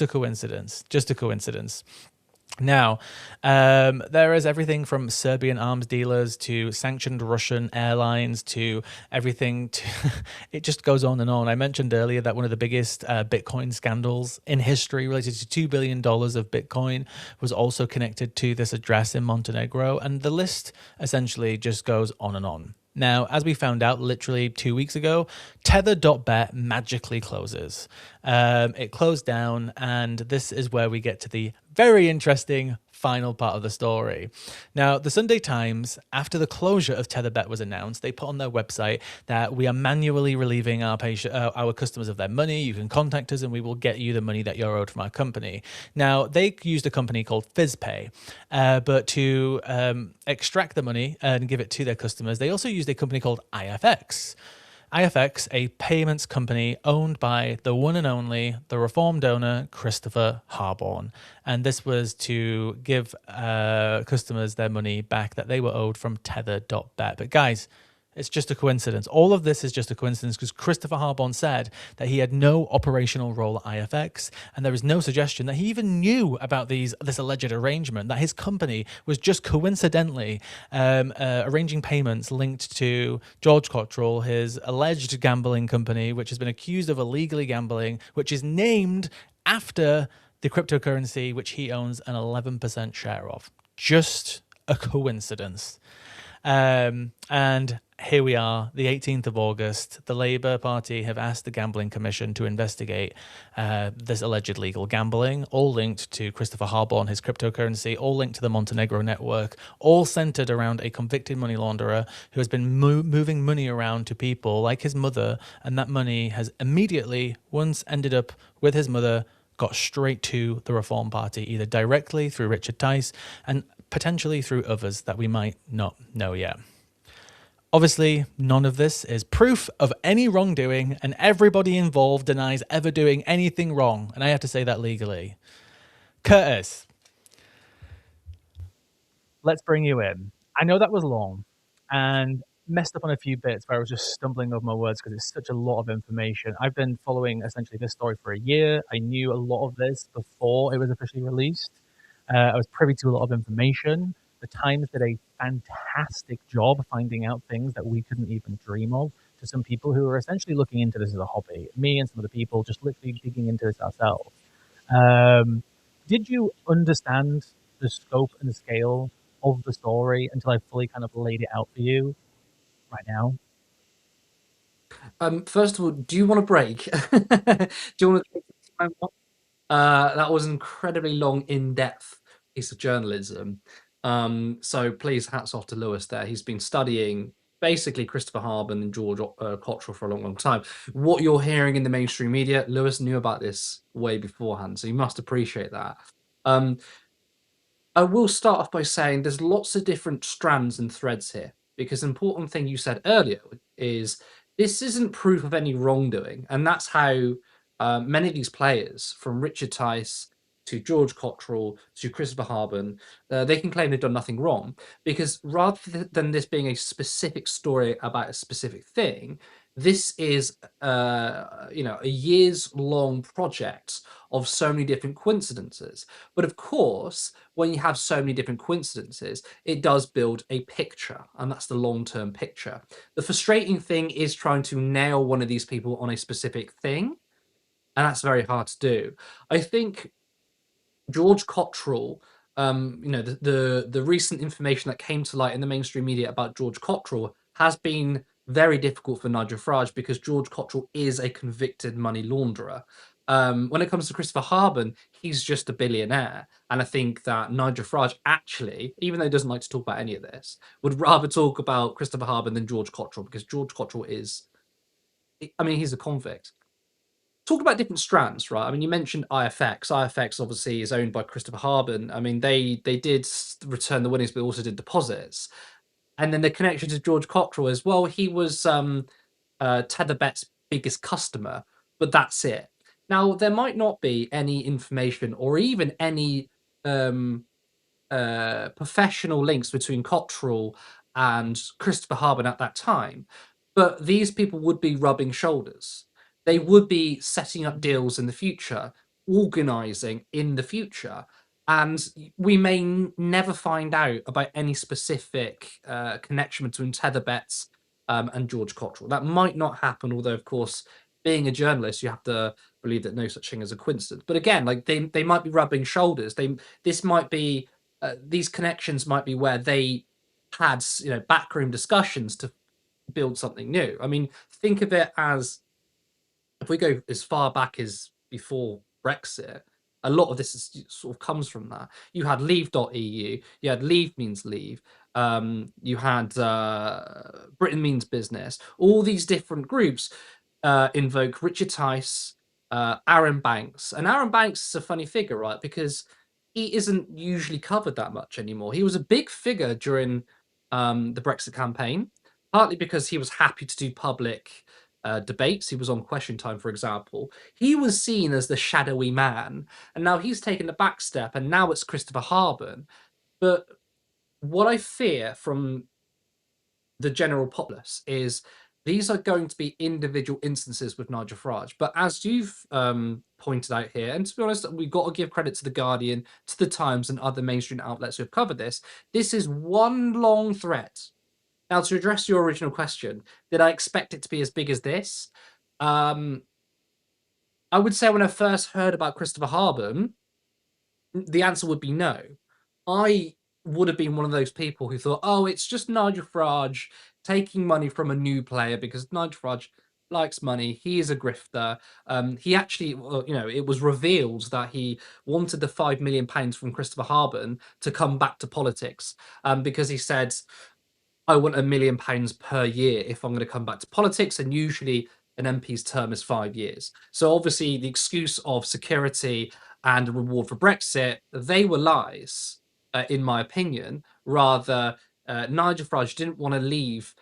a coincidence, Now, there is everything from Serbian arms dealers to sanctioned Russian airlines to everything. It just goes on and on. I mentioned earlier that one of the biggest Bitcoin scandals in history related to $2 billion of Bitcoin was also connected to this address in Montenegro. And the list essentially just goes on and on. Now, as we found out literally 2 weeks ago, Tether.bet magically closes. It closed down, and this is where we get to the very interesting final part of the story. Now, the Sunday Times, after the closure of Tetherbet was announced, they put on their website that we are manually relieving our customers of their money. You can contact us and we will get you the money that you're owed from our company. Now, they used a company called FizzPay, but to extract the money and give it to their customers, they also used a company called IFX. IFX, a payments company owned by the one and only, the Reform donor, Christopher Harborn. And this was to give customers their money back that they were owed from Tether.bet. But guys, It's just a coincidence. All of this is just a coincidence because Christopher Harborn said that he had no operational role at IFX, and there is no suggestion that he even knew about this alleged arrangement. That his company was just coincidentally arranging payments linked to George Cottrell, his alleged gambling company, which has been accused of illegally gambling, which is named after the cryptocurrency which he owns an 11% share of. Just a coincidence. And here we are, the 18th of August. The Labour Party have asked the Gambling Commission to investigate this alleged legal gambling, all linked to Christopher Harborn, his cryptocurrency, all linked to the Montenegro network, all centered around a convicted money launderer who has been moving money around to people like his mother, and that money has immediately, once ended up with his mother, got straight to the Reform Party, either directly through Richard Tice and potentially through others that we might not know yet. Obviously, none of this is proof of any wrongdoing, and everybody involved denies ever doing anything wrong, and I have to say that legally. Curtis, let's bring you in. I know that was long and messed up on a few bits where I was just stumbling over my words because it's such a lot of information. I've been following essentially this story for a year. I knew a lot of this before it was officially released. I was privy to a lot of information. The Times did a fantastic job finding out things that we couldn't even dream of to some people who were essentially looking into this as a hobby. Me and some of the people just literally digging into this ourselves. Did you understand the scope and the scale of the story until I fully kind of laid it out for you right now? First of all, do you want a break? Do you want to take some time off? That was an incredibly long, in-depth piece of journalism. So please, hats off to Lewis there. He's been studying basically Christopher Harborn and George Cottrell for a long, long time. What you're hearing in the mainstream media, Lewis knew about this way beforehand, so you must appreciate that. Um, I will start off by saying there's lots of different strands and threads here because the important thing you said earlier is this isn't proof of any wrongdoing, and that's how many of these players, from Richard Tice to George Cottrell to Christopher Harborn, they can claim they've done nothing wrong because rather than this being a specific story about a specific thing, this is a years long project of so many different coincidences. But of course, when you have so many different coincidences, it does build a picture, and that's the long term picture. The frustrating thing is trying to nail one of these people on a specific thing, and that's very hard to do. I think George Cottrell, the recent information that came to light in the mainstream media about George Cottrell has been very difficult for Nigel Farage because George Cottrell is a convicted money launderer. When it comes to Christopher Harborn, he's just a billionaire. And I think that Nigel Farage actually, even though he doesn't like to talk about any of this, would rather talk about Christopher Harborn than George Cottrell because George Cottrell is, I mean, he's a convict. Talk about different strands, right? I mean, you mentioned IFX. IFX obviously is owned by Christopher Harborn. I mean, they did return the winnings, but also did deposits. And then the connection to George Cottrell as well. He was Tetherbet's biggest customer, but that's it. Now, there might not be any information or even any um, professional links between Cottrell and Christopher Harborn at that time, but these people would be rubbing shoulders. They would be setting up deals in the future, organizing in the future, and we may never find out about any specific connection between Tetherbets and George Cottrell. That might not happen, although, of course, being a journalist, you have to believe that no such thing as a coincidence. But again, like they might be rubbing shoulders. This might be these connections might be where they had backroom discussions to build something new. I mean, think of it as if we go as far back as before Brexit, a lot of this is, sort of comes from that. You had leave.eu, you had leave means leave, you had Britain means business. All these different groups invoke Richard Tice, Aaron Banks. And Aaron Banks is a funny figure, right? Because he isn't usually covered that much anymore. He was a big figure during the Brexit campaign, partly because he was happy to do public debates. He was on Question Time, for example. He was seen as the shadowy man, and now he's taken the back step, and now it's Christopher Harborn. But what I fear from the general populace is these are going to be individual instances with Nigel Farage. But as you've pointed out here, and to be honest, we've got to give credit to The Guardian, to The Times, and other mainstream outlets who have covered this. This is one long thread. Now, to address your original question, did I expect it to be as big as this? Um, I would say when I first heard about Christopher Harbin, the answer would be no. I would have been one of those people who thought, oh, it's just Nigel Farage taking money from a new player because Nigel Farage likes money. He is a grifter. He actually, it was revealed that he wanted the £5 million from Christopher Harbin to come back to politics because he said, I want £1 million per year if I'm going to come back to politics. And usually an MP's term is 5 years. So obviously the excuse of security and a reward for Brexit, they were lies, in my opinion. Rather, Nigel Farage didn't want to leave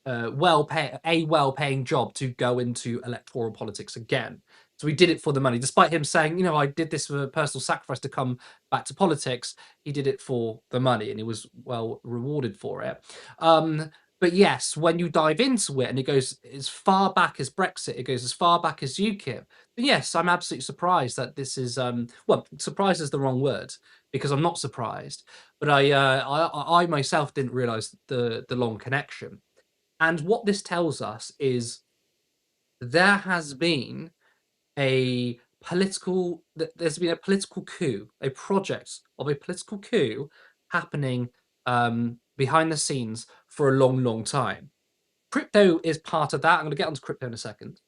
well-paying job to go into electoral politics again. So he did it for the money, despite him saying, I did this for a personal sacrifice to come back to politics. He did it for the money, and he was well rewarded for it. But yes, when you dive into it, and it goes as far back as Brexit, it goes as far back as UKIP. Then yes, I'm absolutely surprised that this is well, surprised is the wrong word because I'm not surprised, but I myself didn't realise the long connection. And what this tells us is there has been there's been a political coup, a project of a political coup happening behind the scenes for a long, long time. Crypto is part of that. I'm going to get onto crypto in a second.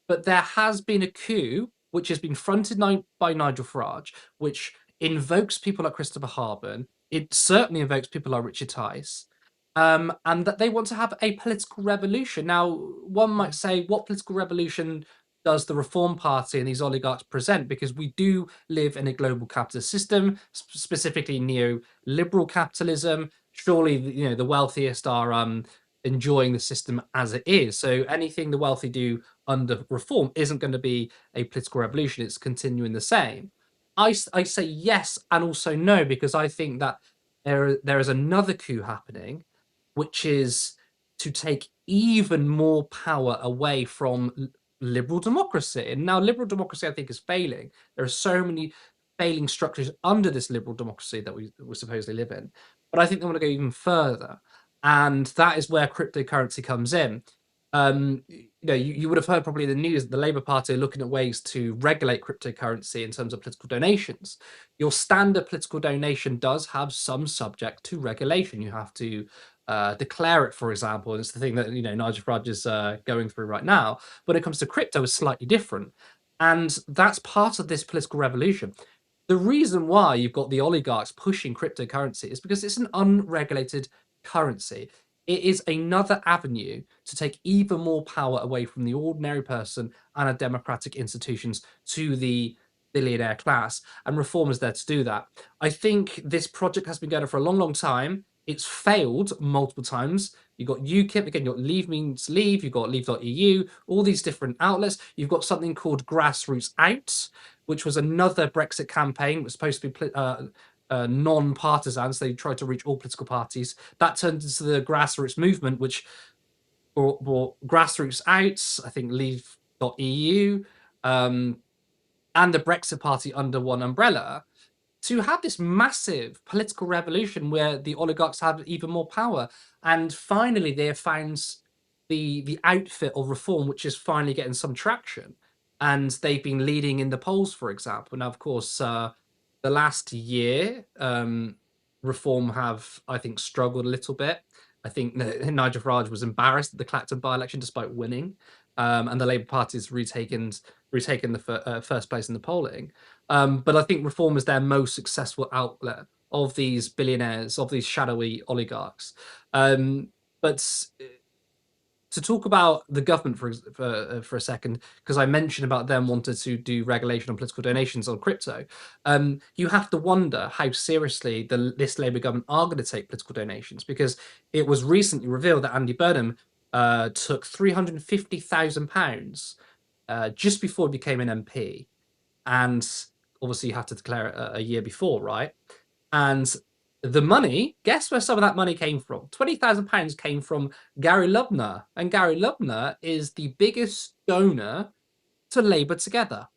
But there has been a coup which has been fronted by Nigel Farage, which invokes people like Christopher Harbin. It certainly invokes people like Richard Tice. And that they want to have a political revolution. Now, one might say, what political revolution does the Reform Party and these oligarchs present? Because we do live in a global capitalist system, specifically neoliberal capitalism. Surely, the wealthiest are enjoying the system as it is. So anything the wealthy do under reform isn't going to be a political revolution. It's continuing the same. I say yes and also no, because I think that there is another coup happening, which is to take even more power away from liberal democracy. And now liberal democracy, I think, is failing. There are so many failing structures under this liberal democracy that we supposedly live in. But I think they want to go even further. And that is where cryptocurrency comes in. You would have heard probably in the news that the Labour Party are looking at ways to regulate cryptocurrency in terms of political donations. Your standard political donation does have some subject to regulation. You have to declare it, for example, and it's the thing that Nigel Farage is going through right now. When it comes to crypto, is slightly different, and that's part of this political revolution. The reason why you've got the oligarchs pushing cryptocurrency is because it's an unregulated currency. It is another avenue to take even more power away from the ordinary person and our democratic institutions to the billionaire class, and Reform is there to do that. I think this project has been going on for a long, long time. It's failed multiple times. You've got UKIP, again, you've got Leave Means Leave, you've got Leave.eu, all these different outlets. You've got something called Grassroots Out, which was another Brexit campaign. It was supposed to be non-partisan, so they tried to reach all political parties. That turned into the grassroots movement, which brought Grassroots Out, I think Leave.eu, and the Brexit Party under one umbrella, to have this massive political revolution where the oligarchs have even more power. And finally, they have found the outfit of Reform, which is finally getting some traction. And they've been leading in the polls, for example. Now, of course, the last year, Reform have, I think, struggled a little bit. I think Nigel Farage was embarrassed at the Clacton by-election despite winning. And the Labour Party has retaken the first place in the polling. But I think Reform is their most successful outlet of these billionaires, of these shadowy oligarchs. But to talk about the government for a second, because I mentioned about them wanting to do regulation on political donations on crypto, you have to wonder how seriously this Labour government are going to take political donations, because it was recently revealed that Andy Burnham took £350,000 just before he became an MP, and obviously you have to declare it a year before, right? And The money, guess where some of that money came from? £20,000 came from Gary Lubner, and Gary Lubner is the biggest donor to Labour Together.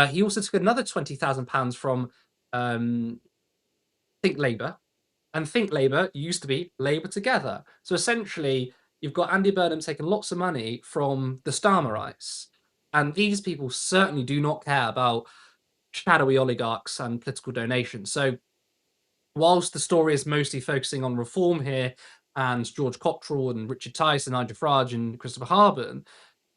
He also took another £20,000 from um, Think Labour, and Think Labour used to be Labour Together. So essentially, you've got Andy Burnham taking lots of money from the Starmerites, and these people certainly do not care about shadowy oligarchs and political donations. So whilst the story is mostly focusing on reform here and George Cottrell and Richard Tice and Nigel Farage and Christopher Harburn,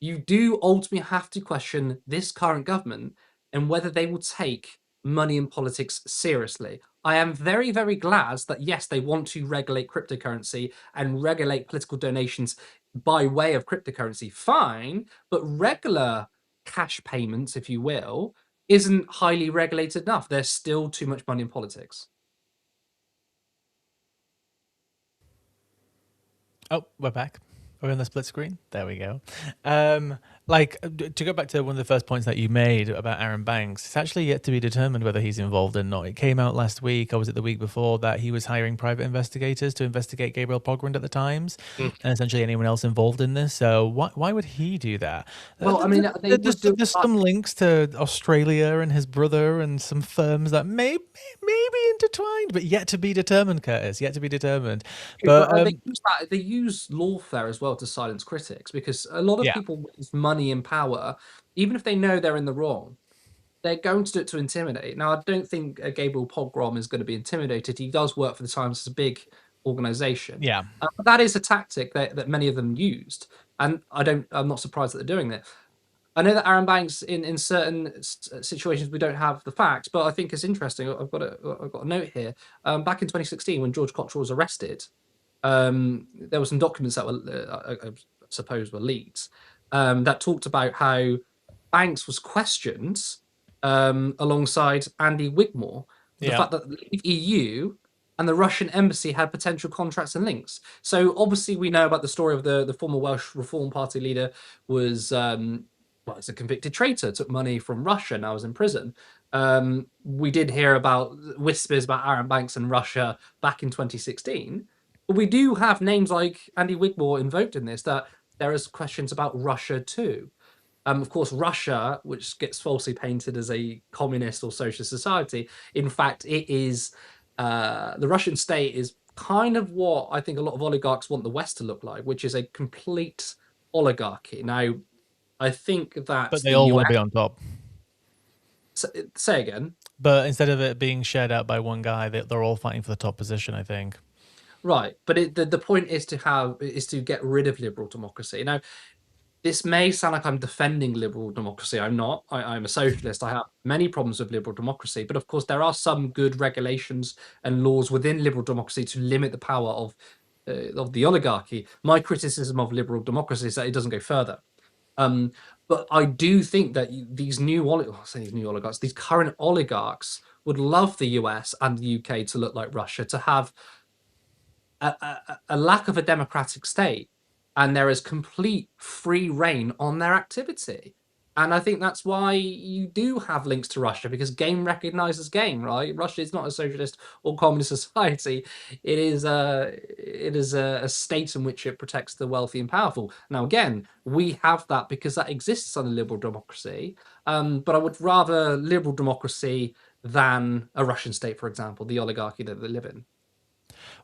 you do ultimately have to question this current government and whether they will take money in politics seriously. I am very, very glad that, yes, they want to regulate cryptocurrency and regulate political donations by way of cryptocurrency. Fine, but regular cash payments, if you will, isn't highly regulated enough. There's still too much money in politics. Oh, we're back. We're on the split screen. There we go. To go back to one of the first points that you made about Aaron Banks, it's actually yet to be determined whether he's involved or not. It came out last week, or was it the week before, that he was hiring private investigators to investigate Gabriel Pogrund at the Times, and essentially anyone else involved in this. So why would he do that? Well, I mean, they would do. There's some links to Australia and his brother and some firms that may be intertwined, but yet to be determined, Curtis. Yet to be determined. But They use lawfare as well to silence critics, because a lot of yeah, people with money and power, even if they know they're in the wrong, they're going to do it to intimidate. Now, I don't think Gabriel Pogrom is going to be intimidated. He does work for the Times. It's a big organization. yeah. But that is a tactic that many of them used, and I'm not surprised that they're doing that. I know that Aaron Banks, in certain situations, we don't have the facts, but I think it's interesting. I've got a note here. Back in 2016, when George Cottrell was arrested, there were some documents that were, I suppose, were leaked, that talked about how Banks was questioned alongside Andy Wigmore. The Yeah. fact that the EU and the Russian embassy had potential contracts and links. So obviously, we know about the story of the former Welsh Reform Party leader was. Well, he's a convicted traitor, took money from Russia, now is in prison. We did hear about whispers about Aaron Banks and Russia back in 2016. But we do have names like Andy Wigmore invoked in this, that there is questions about Russia too. Of course, Russia, which gets falsely painted as a communist or socialist society, in fact, it is the Russian state is kind of what I think a lot of oligarchs want the West to look like, which is a complete oligarchy. Now, I think that But they the all want US. to be on top. Say again. But instead of it being shared out by one guy, they're all fighting for the top position, I think. Right, but the point is to get rid of liberal democracy. Now, this may sound like I'm defending liberal democracy. I'm not. I'm a socialist. I have many problems with liberal democracy, but of course there are some good regulations and laws within liberal democracy to limit the power of the oligarchy. My criticism of liberal democracy is that it doesn't go further. But I do think that these oligarchs, these current oligarchs, would love the US and the UK to look like Russia, to have a lack of a democratic state, and there is complete free reign on their activity. And I think that's why you do have links to Russia, because game recognizes game, right? Russia is not a socialist or communist society. It is a state in which it protects the wealthy and powerful. Now, again, we have that because that exists under liberal democracy. But I would rather liberal democracy than a Russian state, for example, the oligarchy that they live in.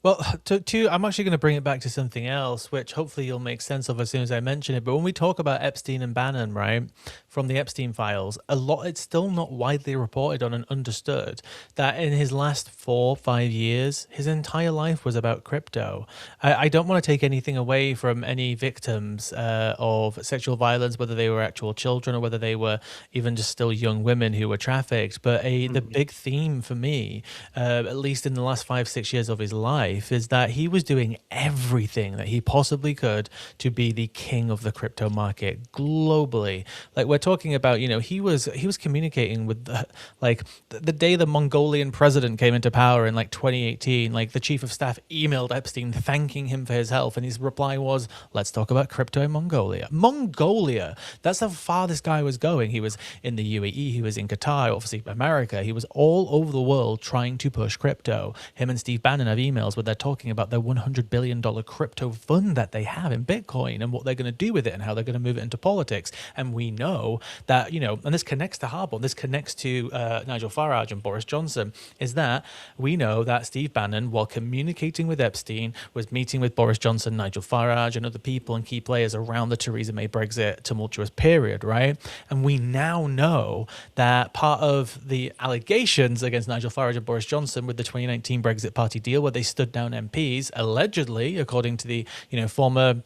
Well, I'm actually going to bring it back to something else, which hopefully you'll make sense of as soon as I mention it. But when we talk about Epstein and Bannon, right, from the Epstein files, it's still not widely reported on and understood that in his last 4-5 years, his entire life was about crypto. I don't want to take anything away from any victims of sexual violence, whether they were actual children or whether they were even just still young women who were trafficked. But the big theme for me, at least in the last 5-6 years of his life, life is that he was doing everything that he possibly could to be the king of the crypto market globally. Like we're talking about, he was communicating with the day the Mongolian president came into power in like 2018, like the chief of staff emailed Epstein thanking him for his help, and his reply was, "Let's talk about crypto in Mongolia." Mongolia. That's how far this guy was going. He was in the UAE, he was in Qatar, obviously America. He was all over the world trying to push crypto. Him and Steve Bannon have emails where they're talking about their $100 billion crypto fund that they have in Bitcoin and what they're going to do with it and how they're going to move it into politics. And we know that, and this connects to Harbaugh, this connects to Nigel Farage and Boris Johnson, is that we know that Steve Bannon, while communicating with Epstein, was meeting with Boris Johnson, Nigel Farage, and other people and key players around the Theresa May Brexit tumultuous period, right? And we now know that part of the allegations against Nigel Farage and Boris Johnson with the 2019 Brexit Party deal, where they stood down MPs, allegedly, according to the former,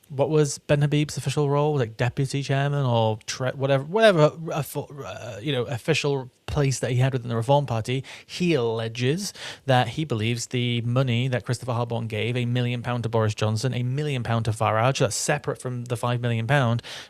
what was Ben Habib's official role, like deputy chairman or whatever official place that he had within the Reform Party. He alleges that he believes the money that Christopher Harbaugh gave, £1 million to Boris Johnson, £1 million to Farage, that's separate from the £5 million,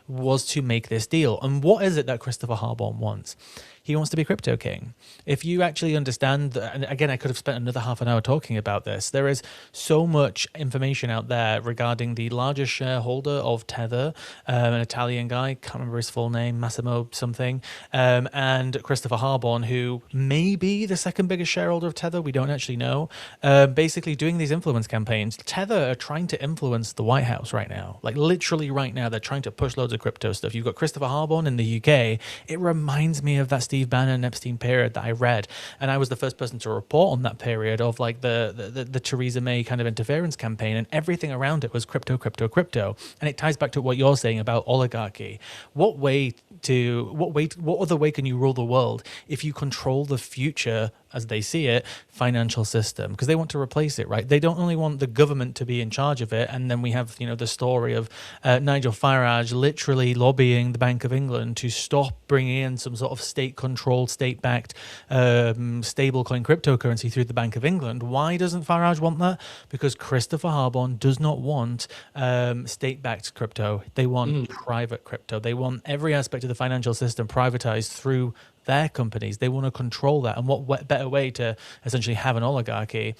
was to make this deal. And what is it that Christopher Harbaugh wants? He wants to be crypto king. If you actually understand, and again, I could have spent another half an hour talking about this, there is so much information out there regarding the largest shareholder of Tether, an Italian guy, can't remember his full name, Massimo something, and Christopher Harbaugh, who may be the second biggest shareholder of Tether, we don't actually know, basically doing these influence campaigns. Tether are trying to influence the White House right now. Like literally right now, they're trying to push loads of crypto stuff. You've got Christopher Harbaugh in the UK. It reminds me of that Steve Bannon Epstein period that I read, and I was the first person to report on that period of like the Theresa May kind of interference campaign, and everything around it was crypto, crypto, crypto. And it ties back to what you're saying about oligarchy. What other way can you rule the world if you control the future, as they see it, financial system? Because they want to replace it, right? They don't only want the government to be in charge of it. And then we have, the story of Nigel Farage literally lobbying the Bank of England to stop bringing in some sort of state-controlled, state-backed stablecoin cryptocurrency through the Bank of England. Why doesn't Farage want that? Because Christopher Harbaugh does not want state-backed crypto. They want private crypto. They want every aspect of the financial system privatized through their companies. They want to control that. And what better way to essentially have an oligarchy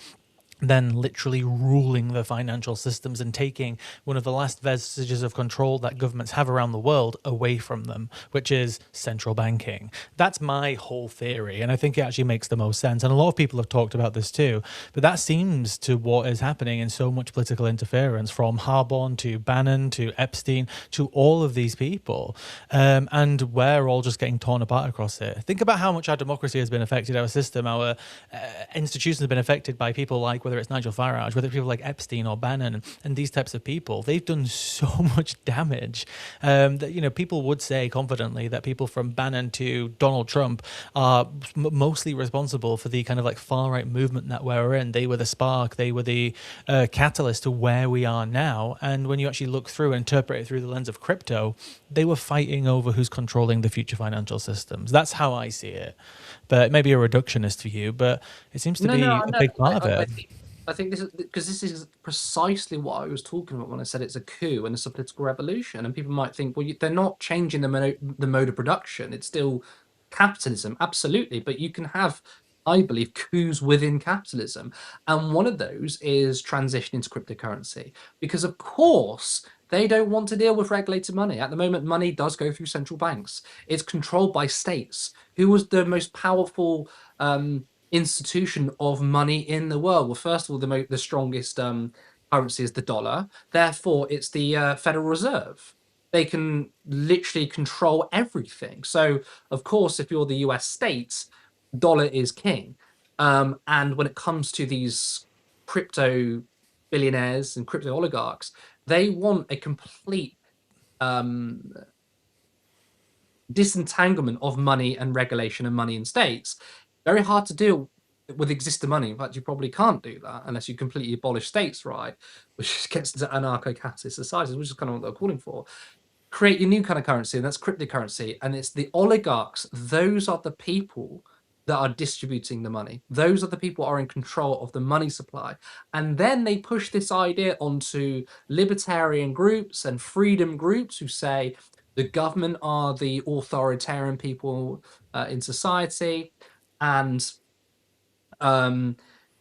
than literally ruling the financial systems and taking one of the last vestiges of control that governments have around the world away from them, which is central banking. That's my whole theory, and I think it actually makes the most sense. And a lot of people have talked about this too, but that seems to what is happening in so much political interference, from Harbaugh to Bannon to Epstein to all of these people, and we're all just getting torn apart across it. Think about how much our democracy has been affected, our system, our institutions have been affected by people like, whether it's Nigel Farage, whether it's people like Epstein or Bannon and these types of people. They've done so much damage that, people would say confidently that people from Bannon to Donald Trump are mostly responsible for the kind of like far-right movement that we're in. They were the spark, they were the catalyst to where we are now. And when you actually look through and interpret it through the lens of crypto, they were fighting over who's controlling the future financial systems. That's how I see it. But maybe a reductionist for you, but it seems to be a big part of it. I think this is because this is precisely what I was talking about when I said it's a coup and it's a political revolution. And people might think, well, they're not changing the mode of production. It's still capitalism, absolutely. But you can have, I believe, coups within capitalism. And one of those is transitioning to cryptocurrency. Because, of course, they don't want to deal with regulated money. At the moment, money does go through central banks. It's controlled by states. Who was the most powerful institution of money in the world? Well, first of all, the strongest currency is the dollar. Therefore, it's the Federal Reserve. They can literally control everything. So, of course, if you're the US states, dollar is king. And when it comes to these crypto billionaires and crypto oligarchs, they want a complete disentanglement of money and regulation and money in states. Very hard to deal with existing money. In fact, you probably can't do that unless you completely abolish states, right? Which gets into anarcho-capitalist societies, which is kind of what they're calling for. Create your new kind of currency, and that's cryptocurrency. And it's the oligarchs. Those are the people that are distributing the money. Those are the people who are in control of the money supply. And then they push this idea onto libertarian groups and freedom groups who say the government are the authoritarian people in society. And um,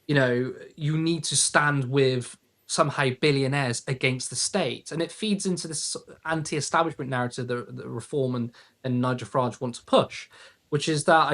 you need to stand with somehow billionaires against the state. And it feeds into this anti-establishment narrative that Reform and Nigel Farage want to push, which is that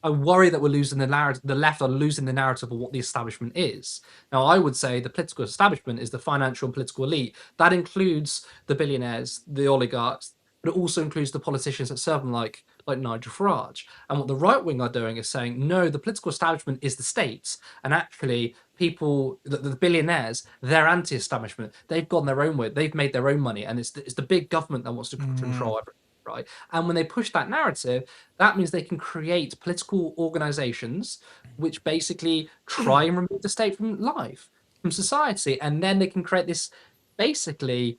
I worry that we're losing the narrative. The left are losing the narrative of what the establishment is. Now, I would say the political establishment is the financial and political elite. That includes the billionaires, the oligarchs, but it also includes the politicians that serve them, like Nigel Farage. And what the right wing are doing is saying, no, the political establishment is the states, and actually, the billionaires, they're anti-establishment. They've gone their own way. They've made their own money, and it's the big government that wants to control everything. Right. And when they push that narrative, that means they can create political organizations which basically try and remove the state from life, from society. And then they can create this basically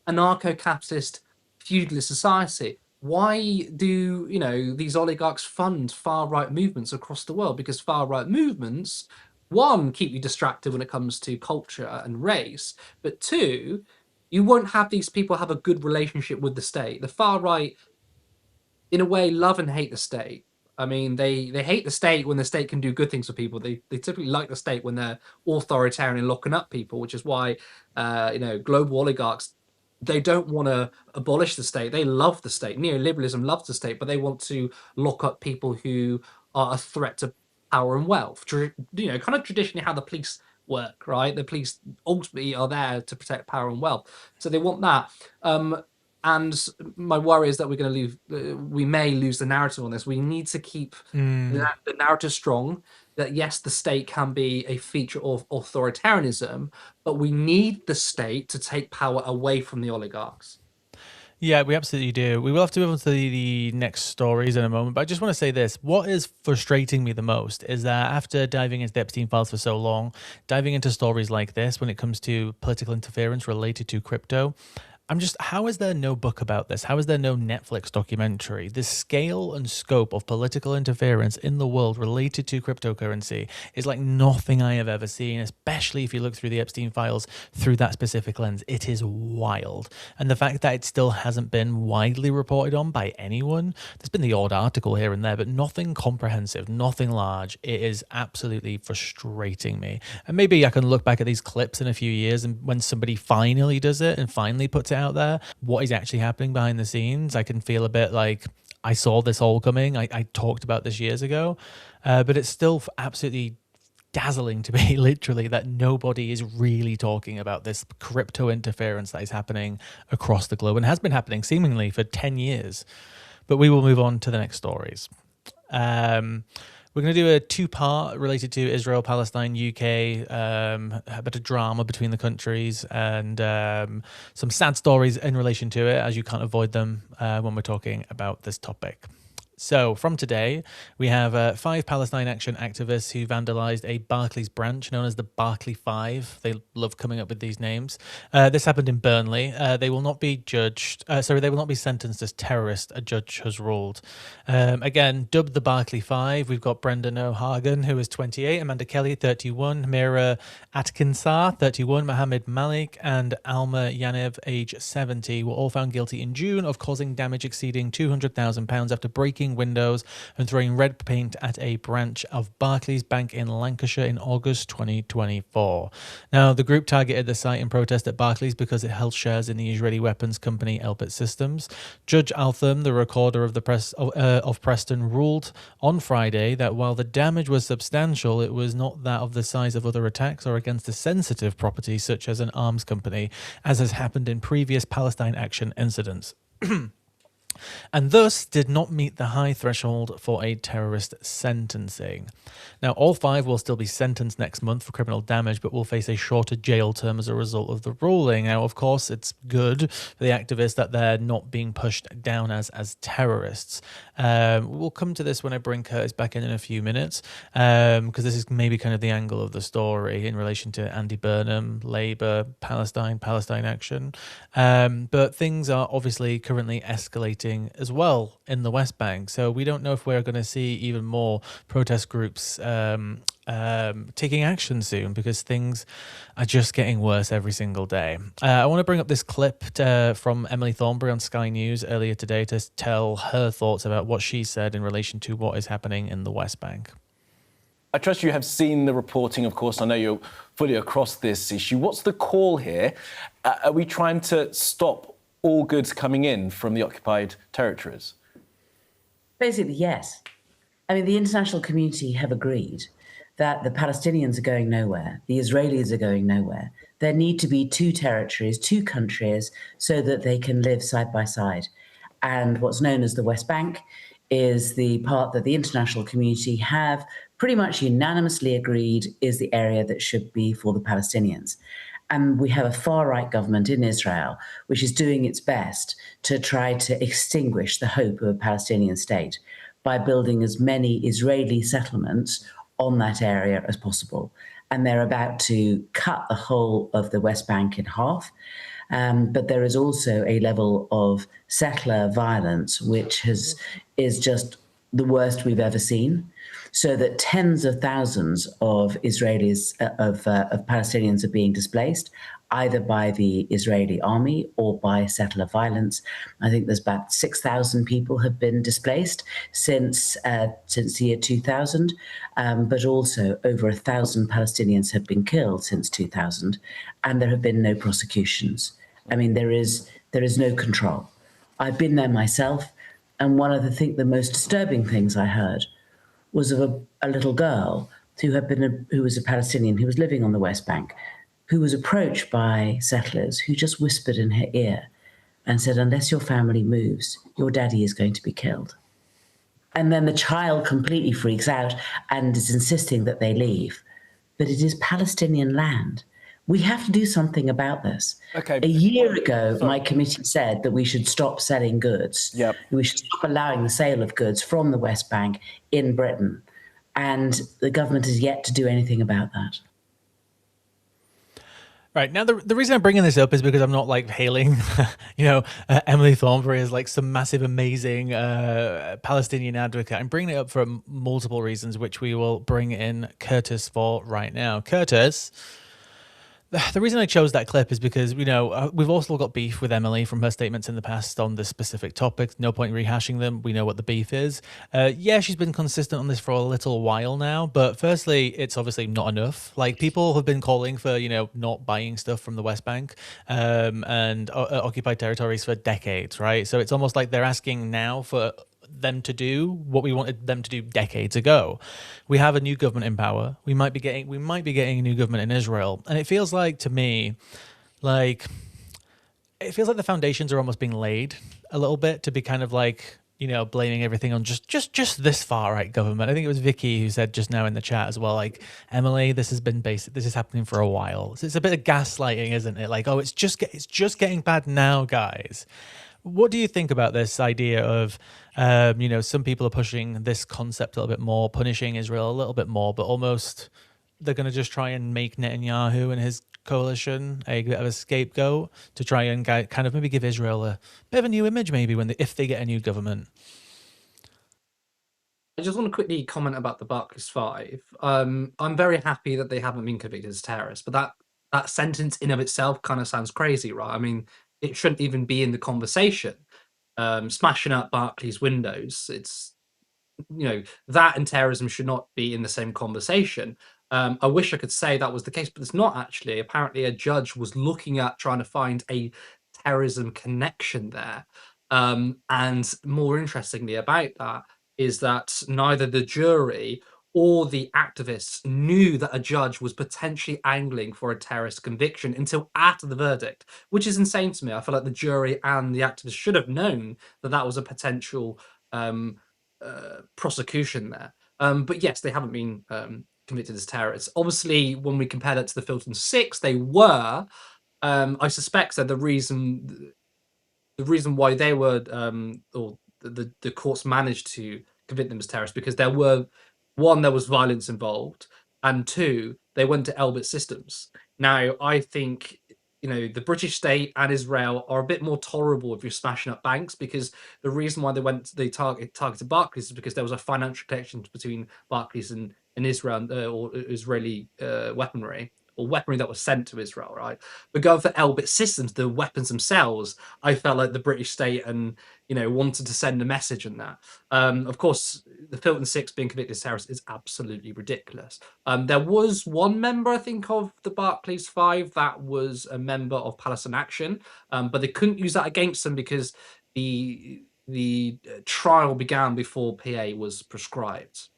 anarcho-capitalist feudalist society. Why do these oligarchs fund far-right movements across the world? Because far-right movements, one, keep you distracted when it comes to culture and race, but two, you won't have these people have a good relationship with the state. The far right, in a way, love and hate the state. I mean, they hate the state when the state can do good things for people. They typically like the state when they're authoritarian and locking up people, which is why global oligarchs, they don't want to abolish the state. They love the state. Neoliberalism loves the state, but they want to lock up people who are a threat to power and wealth. Kind of traditionally how the police work, right? The police ultimately are there to protect power and wealth, so they want that. And my worry is that we may lose the narrative on this. We need to keep the narrative strong. That yes, the state can be a feature of authoritarianism, but we need the state to take power away from the oligarchs. Yeah, we absolutely do. We will have to move on to the next stories in a moment, but I just want to say this. What is frustrating me the most is that after diving into the Epstein files for so long, diving into stories like this when it comes to political interference related to crypto, how is there no book about this? How is there no Netflix documentary? The scale and scope of political interference in the world related to cryptocurrency is like nothing I have ever seen, especially if you look through the Epstein files through that specific lens. It is wild. And the fact that it still hasn't been widely reported on by anyone, there's been the odd article here and there, but nothing comprehensive, nothing large. It is absolutely frustrating me. And maybe I can look back at these clips in a few years and when somebody finally does it and finally puts it out there, what is actually happening behind the scenes, I can feel a bit like I saw this all coming. I talked about this years ago, but it's still absolutely dazzling to me, literally, that nobody is really talking about this crypto interference that is happening across the globe and has been happening seemingly for 10 years. But we will move on to the next stories. We're going to do a two-part related to Israel, Palestine, UK, a bit of drama between the countries, and some sad stories in relation to it, as you can't avoid them when we're talking about this topic. So from today, we have 5 Palestine Action activists who vandalized a Barclays branch known as the Barclay Five. They love coming up with these names. This happened in Burnley. They will not be they will not be sentenced as terrorists, a judge has ruled. Again, dubbed the Barclay Five, we've got Brendan O'Hagan, who is 28, Amanda Kelly, 31, Mira Atkinsar, 31, Mohammed Malik, and Alma Yanev, age 70, were all found guilty in June of causing damage exceeding £200,000 after breaking windows and throwing red paint at a branch of Barclays Bank in Lancashire in August 2024. Now, the group targeted the site in protest at Barclays because it held shares in the Israeli weapons company Elbit Systems. Judge Altham, the recorder of Preston, ruled on Friday that while the damage was substantial, it was not that of the size of other attacks or against a sensitive property such as an arms company, as has happened in previous Palestine Action incidents. And thus did not meet the high threshold for a terrorist sentencing. Now, all 5 will still be sentenced next month for criminal damage, but will face a shorter jail term as a result of the ruling. Now, of course, it's good for the activists that they're not being pushed down as terrorists. We'll come to this when I bring Curtis back in a few minutes, because this is maybe kind of the angle of the story in relation to Andy Burnham, Labour, Palestine Action. But things are obviously currently escalating escalating as well in the West Bank. So we don't know if we're going to see even more protest groups taking action soon, because things are just getting worse every single day. I want to bring up this clip from Emily Thornberry on Sky News earlier today to tell her thoughts about what she said in relation to what is happening in the West Bank. I trust you have seen the reporting, of course. I know you're fully across this issue. What's the call here? Are we trying to stop all goods coming in from the occupied territories? Basically, yes. I mean, the international community have agreed that the Palestinians are going nowhere, the Israelis are going nowhere. There need to be two territories, two countries, so that they can live side by side. And what's known as the West Bank is the part that the international community have pretty much unanimously agreed is the area that should be for the Palestinians. And we have a far-right government in Israel which is doing its best to try to extinguish the hope of a Palestinian state by building as many Israeli settlements on that area as possible. And they're about to cut the whole of the West Bank in half. But there is also a level of settler violence which is just the worst we've ever seen. So that tens of thousands of Israelis, of Palestinians are being displaced, either by the Israeli army or by settler violence. I think there's about 6,000 people have been displaced since the year 2000, but also over 1,000 Palestinians have been killed since 2000, and there have been no prosecutions. I mean, there is no control. I've been there myself, and one of the most disturbing things I heard was of a little girl who was a Palestinian who was living on the West Bank, who was approached by settlers who just whispered in her ear and said, "Unless your family moves, your daddy is going to be killed." And then the child completely freaks out and is insisting that they leave. But it is Palestinian land. We have to do something about this. Okay. A year ago, my committee said that we should stop selling goods. Yep. We should stop allowing the sale of goods from the West Bank in Britain. And the government has yet to do anything about that. Right. Now, the reason I'm bringing this up is because I'm not like hailing, Emily Thornberry as like some massive, amazing Palestinian advocate. I'm bringing it up for multiple reasons, which we will bring in Curtis for right now. Curtis, the reason I chose that clip is because, we've also got beef with Emily from her statements in the past on this specific topic. No point rehashing them. We know what the beef is. Yeah, she's been consistent on this for a little while now. But firstly, it's obviously not enough. Like, people have been calling for, not buying stuff from the West Bank and occupied territories for decades, right? So it's almost like they're asking now for them to do what we wanted them to do decades ago. We have a new government in power. We might be getting a new government in Israel, and it feels like, to me, like the foundations are almost being laid a little bit to be kind of like, blaming everything on just this far right government. I think it was Vicky who said just now in the chat as well, like, Emily, this is happening for a while. So it's a bit of gaslighting, isn't it? Like, oh, it's just getting bad now, guys. What do you think about this idea of, some people are pushing this concept a little bit more, punishing Israel a little bit more, but almost they're going to just try and make Netanyahu and his coalition a bit of a scapegoat to try and kind of maybe give Israel a bit of a new image, maybe if they get a new government? I just want to quickly comment about the Barclays Five. I'm very happy that they haven't been convicted as terrorists, but that sentence in of itself kind of sounds crazy, right? I mean, it shouldn't even be in the conversation. Smashing up Barclays windows, it's, that and terrorism should not be in the same conversation. I wish I could say that was the case, but it's not actually. Apparently, a judge was looking at trying to find a terrorism connection there. And more interestingly about that is that neither the jury or the activists knew that a judge was potentially angling for a terrorist conviction until after the verdict, which is insane to me. I feel like the jury and the activists should have known that that was a potential prosecution there. But yes, they haven't been convicted as terrorists. Obviously, when we compare that to the Filton Six, they were. I suspect that the reason why they were, or the courts managed to convict them as terrorists, because there was violence involved, and two, they went to Elbit Systems. Now, I think the British state and Israel are a bit more tolerable if you're smashing up banks, because the reason why they targeted Barclays is because there was a financial connection between Barclays and Israel, or Israeli weaponry, or weaponry that was sent to Israel, right? But going for Elbit systems, the weapons themselves, I felt like the British state and wanted to send a message in that. Of course, the Filton Six being convicted as terrorists is absolutely ridiculous. There was one member, I think, of the Barclays Five that was a member of Palestine Action, but they couldn't use that against them because the trial began before PA was prescribed.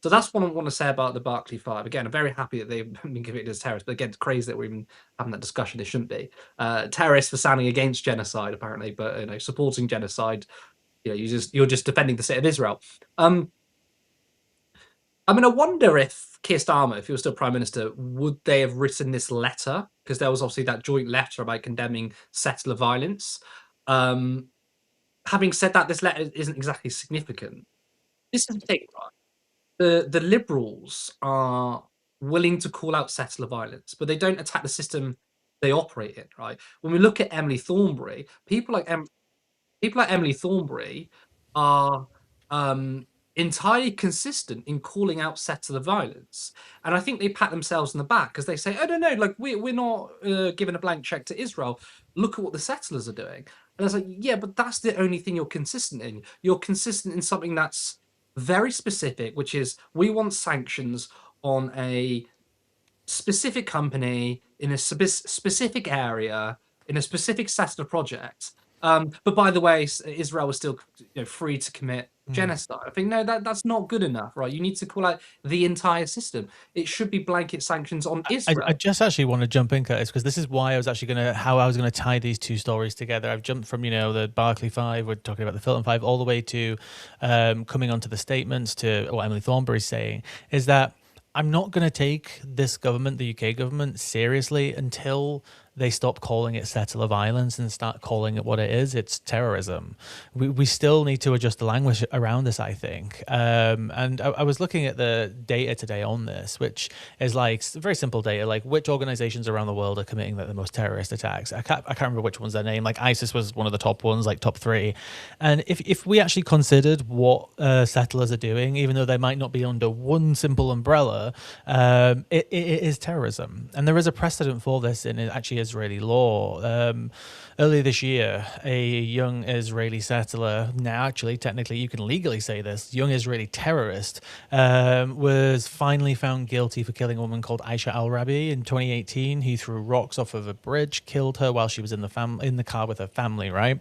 So that's what I want to say about the Barclay Five. Again, I'm very happy that they've been convicted as terrorists, but again, it's crazy that we're even having that discussion. They shouldn't be. Terrorists for standing against genocide, apparently, but supporting genocide, you're just defending the state of Israel. I wonder if Keir Starmer, if he was still Prime Minister, would they have written this letter? Because there was obviously that joint letter about condemning settler violence. Having said that, this letter isn't exactly significant. This is the thing, right? The Liberals are willing to call out settler violence, but they don't attack the system they operate in, right? When we look at Emily Thornberry, people like Emily Thornberry are entirely consistent in calling out settler violence, and I think they pat themselves on the back because they say, "Oh no, like we're not giving a blank check to Israel. Look at what the settlers are doing." And it's like, yeah, but that's the only thing you're consistent in. You're consistent in something that's very specific, which is we want sanctions on a specific company in a specific area in a specific settler project. But by the way, Israel was still free to commit genocide. I think no, that's not good enough, right? You need to call out the entire system. It should be blanket sanctions on Israel. I just actually want to jump in, Curtis, because this is why I was actually how I was gonna tie these two stories together. I've jumped from the Barclay Five, we're talking about the Filton Five, all the way to coming onto the statements to what Emily Thornberry's saying is that I'm not going to take this government, the UK government, seriously until they stop calling it settler violence and start calling it what it is. It's terrorism. We still need to adjust the language around this, I think. And I was looking at the data today on this, which is like very simple data, like which organizations around the world are committing the most terrorist attacks. I can't remember which ones their name. Like ISIS was one of the top ones, like top 3. And if we actually considered what settlers are doing, even though they might not be under one simple umbrella, it is terrorism. And there is a precedent for this in actually Israeli law. Earlier this year, a young Israeli settler, now actually technically you can legally say this, young Israeli terrorist, was finally found guilty for killing a woman called Aisha Al-Rabi in 2018. He threw rocks off of a bridge, killed her while she was in the car with her family, right?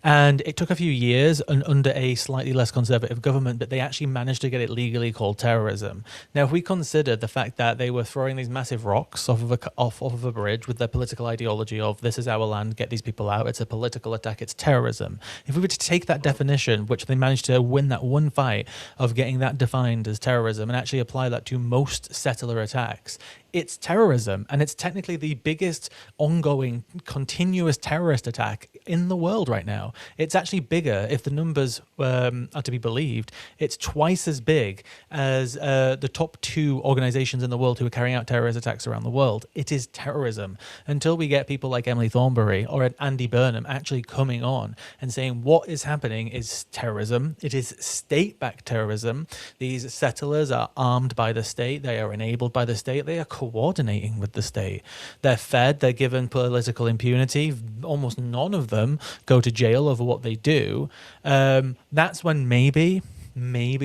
And it took a few years and under a slightly less conservative government, but they actually managed to get it legally called terrorism. Now, if we consider the fact that they were throwing these massive rocks off of a bridge with their political ideology of this is our land, get these people out, it's a political attack, it's terrorism. If we were to take that definition, which they managed to win that one fight of getting that defined as terrorism, and actually apply that to most settler attacks, it's terrorism, and it's technically the biggest ongoing continuous terrorist attack in the world right now. It's actually bigger, if the numbers are to be believed, it's twice as big as the top 2 organizations in the world who are carrying out terrorist attacks around the world. It is terrorism. Until we get people like Emily Thornberry or Andy Burnham actually coming on and saying what is happening is terrorism, it is state-backed terrorism. These settlers are armed by the state, they are enabled by the state, they are coordinating with the state. They're fed, they're given political impunity. Almost none of them go to jail over what they do. That's when maybe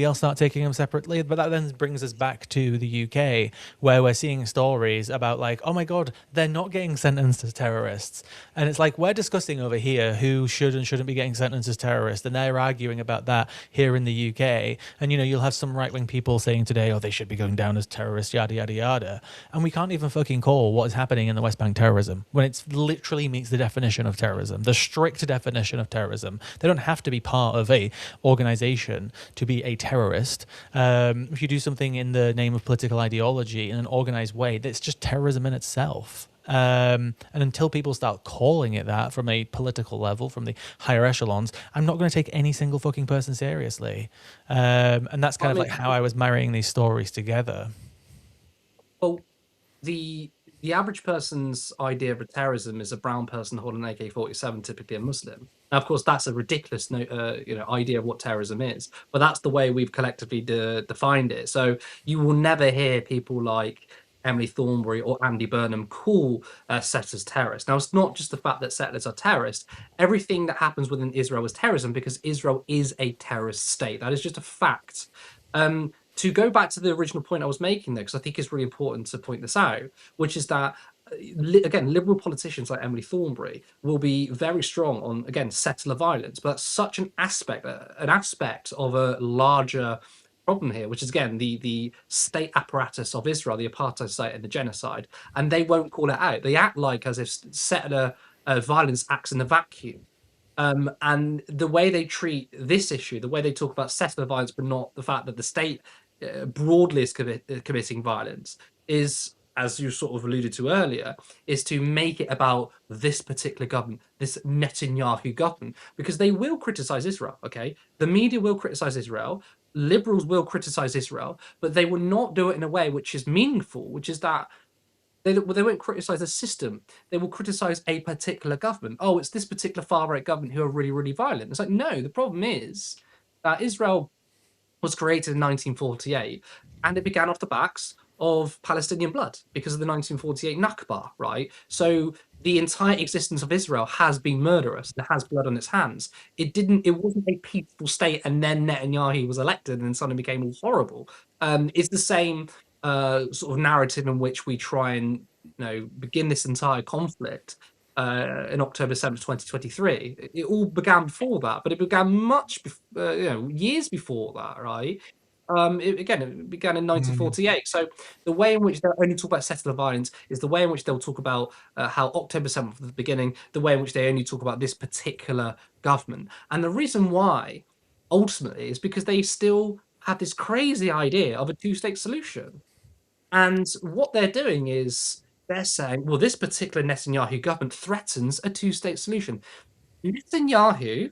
I'll start taking them separately. But that then brings us back to the UK, where we're seeing stories about like, oh my God, they're not getting sentenced as terrorists. And it's like, we're discussing over here who should and shouldn't be getting sentenced as terrorists. And they're arguing about that here in the UK. And, you'll have some right-wing people saying today, oh, they should be going down as terrorists, yada, yada, yada. And we can't even fucking call what is happening in the West Bank terrorism when it literally meets the definition of terrorism, the strict definition of terrorism. They don't have to be part of a organization to be a terrorist. If you do something in the name of political ideology in an organized way, that's just terrorism in itself. And until people start calling it that from a political level, from the higher echelons, I'm not going to take any single fucking person seriously. And that's kind of like how I was marrying these stories together. Well, the the average person's idea of terrorism is a brown person holding an AK-47, typically a Muslim. Now, of course, that's a ridiculous idea of what terrorism is, but that's the way we've collectively defined it. So you will never hear people like Emily Thornberry or Andy Burnham call settlers terrorists. Now, it's not just the fact that settlers are terrorists. Everything that happens within Israel is terrorism because Israel is a terrorist state. That is just a fact. To go back to the original point I was making, though, because I think it's really important to point this out, which is that, again, liberal politicians like Emily Thornberry will be very strong on, again, settler violence, but that's such an aspect of a larger problem here, which is, again, the state apparatus of Israel, the apartheid state and the genocide, and they won't call it out. They act like as if settler violence acts in a vacuum. And the way they treat this issue, the way they talk about settler violence, but not the fact that the state broadly is committing violence, is, as you sort of alluded to earlier, is to make it about this particular government, this Netanyahu government, because they will criticize Israel, okay? The media will criticize Israel, liberals will criticize Israel, but they will not do it in a way which is meaningful, which is that they won't criticize the system. They will criticize a particular government. Oh, it's this particular far-right government who are really, really violent. It's like, no, the problem is that Israel was created in 1948, and it began off the backs of Palestinian blood because of the 1948 Nakba, right? So the entire existence of Israel has been murderous. It has blood on its hands. It wasn't a peaceful state, and then Netanyahu was elected, and then suddenly became all horrible. It's the same sort of narrative in which we try and begin this entire conflict in October 7th, 2023. It all began before that, but it began much years before that, right? It began in 1948. So the way in which they'll only talk about settler violence is the way in which they'll talk about how October 7th was the beginning, the way in which they only talk about this particular government. And the reason why, ultimately, is because they still have this crazy idea of a two-state solution. And what they're doing is they're saying, well, this particular Netanyahu government threatens a two-state solution. Netanyahu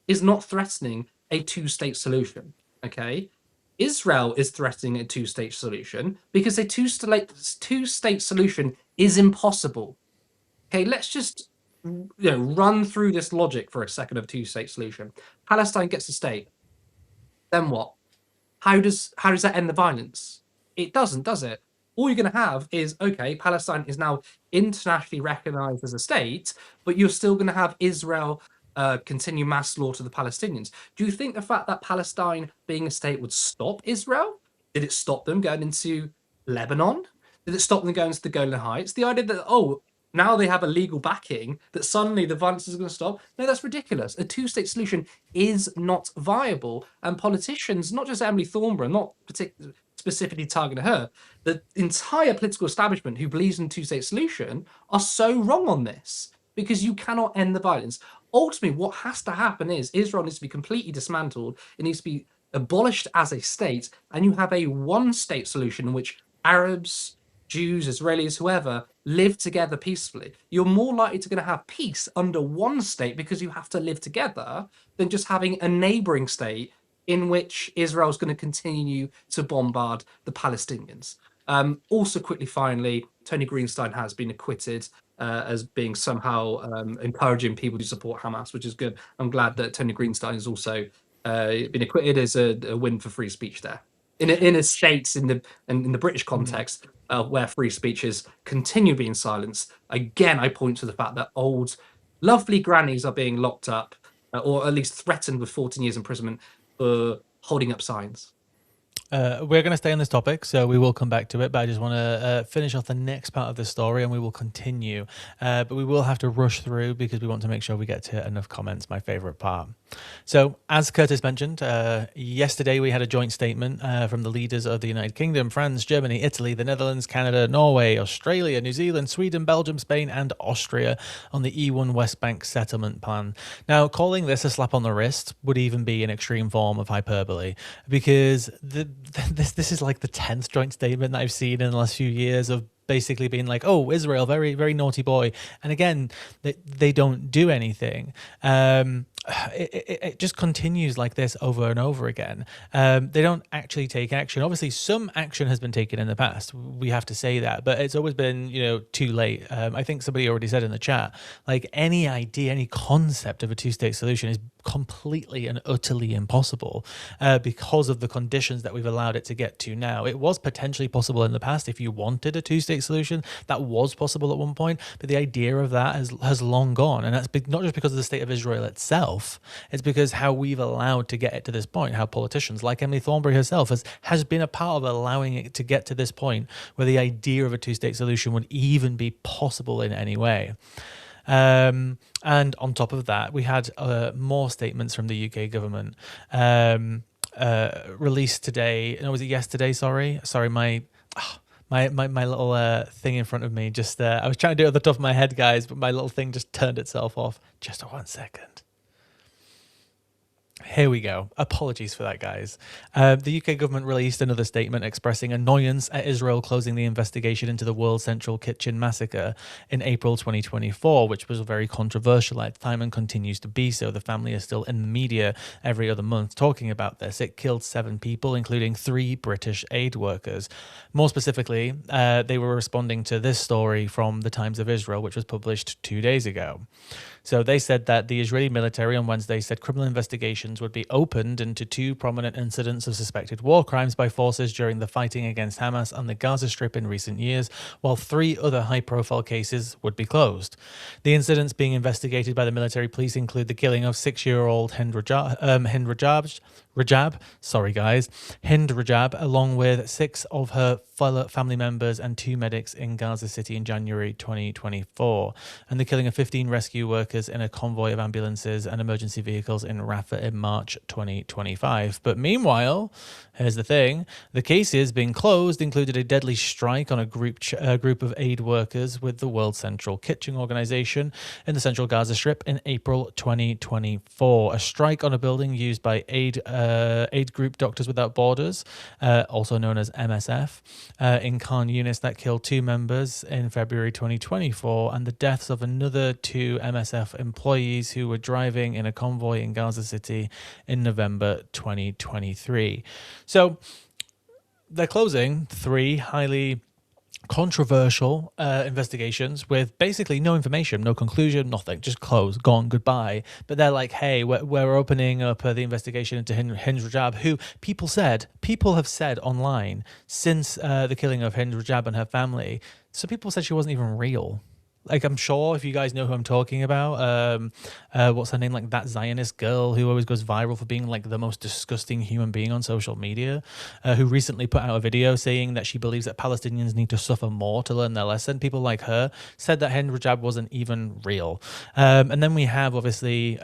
is not threatening a two-state solution, okay? Israel is threatening a two-state solution because a two-state solution is impossible. Okay, let's just run through this logic for a second of two-state solution. Palestine gets a state. Then what? How does that end the violence? It doesn't, does it? All you're going to have is, okay, Palestine is now internationally recognized as a state, but you're still going to have Israel continue mass slaughter of the Palestinians. Do you think the fact that Palestine being a state would stop Israel? Did it stop them going into Lebanon? Did it stop them going to the Golan Heights? The idea that, now they have a legal backing, that suddenly the violence is going to stop. No, that's ridiculous. A two-state solution is not viable. And politicians, not just Emily Thornberry, not specifically targeting her, the entire political establishment who believes in a two-state solution are so wrong on this because you cannot end the violence. Ultimately, what has to happen is Israel needs to be completely dismantled. It needs to be abolished as a state, and you have a one-state solution in which Arabs, Jews, Israelis, whoever, live together peacefully. You're more likely to going to have peace under one state because you have to live together than just having a neighboring state in which Israel's going to continue to bombard the Palestinians. Also, quickly, finally, Tony Greenstein has been acquitted as being somehow encouraging people to support Hamas, which is good. I'm glad that Tony Greenstein has also been acquitted as a win for free speech there. In a states in the British context where free speech is continue being silenced, again, I point to the fact that old, lovely grannies are being locked up or at least threatened with 14 years imprisonment for holding up signs. We're going to stay on this topic, so we will come back to it, but I just want to finish off the next part of the story and we will continue. But we will have to rush through because we want to make sure we get to enough comments, my favourite part. So, as Curtis mentioned, yesterday we had a joint statement from the leaders of the United Kingdom, France, Germany, Italy, the Netherlands, Canada, Norway, Australia, New Zealand, Sweden, Belgium, Spain and Austria on the E1 West Bank settlement plan. Now, calling this a slap on the wrist would even be an extreme form of hyperbole because this is like the 10th joint statement that I've seen in the last few years of basically being like, oh, Israel, very, very naughty boy. And again, they don't do anything. It just continues like this over and over again. They don't actually take action. Obviously, some action has been taken in the past. We have to say that, but it's always been, too late. I think somebody already said in the chat, like any idea, any concept of a two-state solution is completely and utterly impossible because of the conditions that we've allowed it to get to now. It was potentially possible in the past if you wanted a two-state solution. That was possible at one point, but the idea of that has long gone, and that's not just because of the state of Israel itself. It's because how we've allowed to get it to this point, how politicians like Emily Thornberry herself has been a part of allowing it to get to this point where the idea of a two-state solution would even be possible in any way. And on top of that, we had more statements from the UK government released today. No, was it yesterday? Sorry, my little thing in front of me just I was trying to do it at the top of my head, guys, but my little thing just turned itself off. Just 1 second. Here we go. Apologies for that, guys. The UK government released another statement expressing annoyance at Israel closing the investigation into the World Central Kitchen massacre in April 2024, which was very controversial at the time and continues to be so. The family is still in the media every other month talking about this. It killed 7 people, including 3 British aid workers. More specifically, they were responding to this story from the Times of Israel, which was published 2 days ago. So they said that the Israeli military on Wednesday said criminal investigations would be opened into 2 prominent incidents of suspected war crimes by forces during the fighting against Hamas on the Gaza Strip in recent years, while 3 other high-profile cases would be closed. The incidents being investigated by the military police include the killing of 6-year-old Hind Rajab, along with 6 of her family members and 2 medics in Gaza City in January 2024, and the killing of 15 rescue workers in a convoy of ambulances and emergency vehicles in Rafah in March 2025. But meanwhile, here's the thing, the cases being closed included a deadly strike on a group of aid workers with the World Central Kitchen organization in the central Gaza Strip in April 2024. A strike on a building used by aid group Doctors Without Borders, also known as MSF, in Khan Yunis that killed 2 members in February 2024, and the deaths of another 2 MSF employees who were driving in a convoy in Gaza City in November 2023. So they're closing 3 highly controversial investigations with basically no information, no conclusion, nothing, just closed, gone, goodbye. But they're like, hey, we're opening up the investigation into Hind Rajab, who people have said online since the killing of Hind Rajab and her family. So people said she wasn't even real. Like, I'm sure if you guys know who I'm talking about, what's her name? Like that Zionist girl who always goes viral for being like the most disgusting human being on social media, who recently put out a video saying that she believes that Palestinians need to suffer more to learn their lesson. People like her said that Hind Rajab wasn't even real. And then we have obviously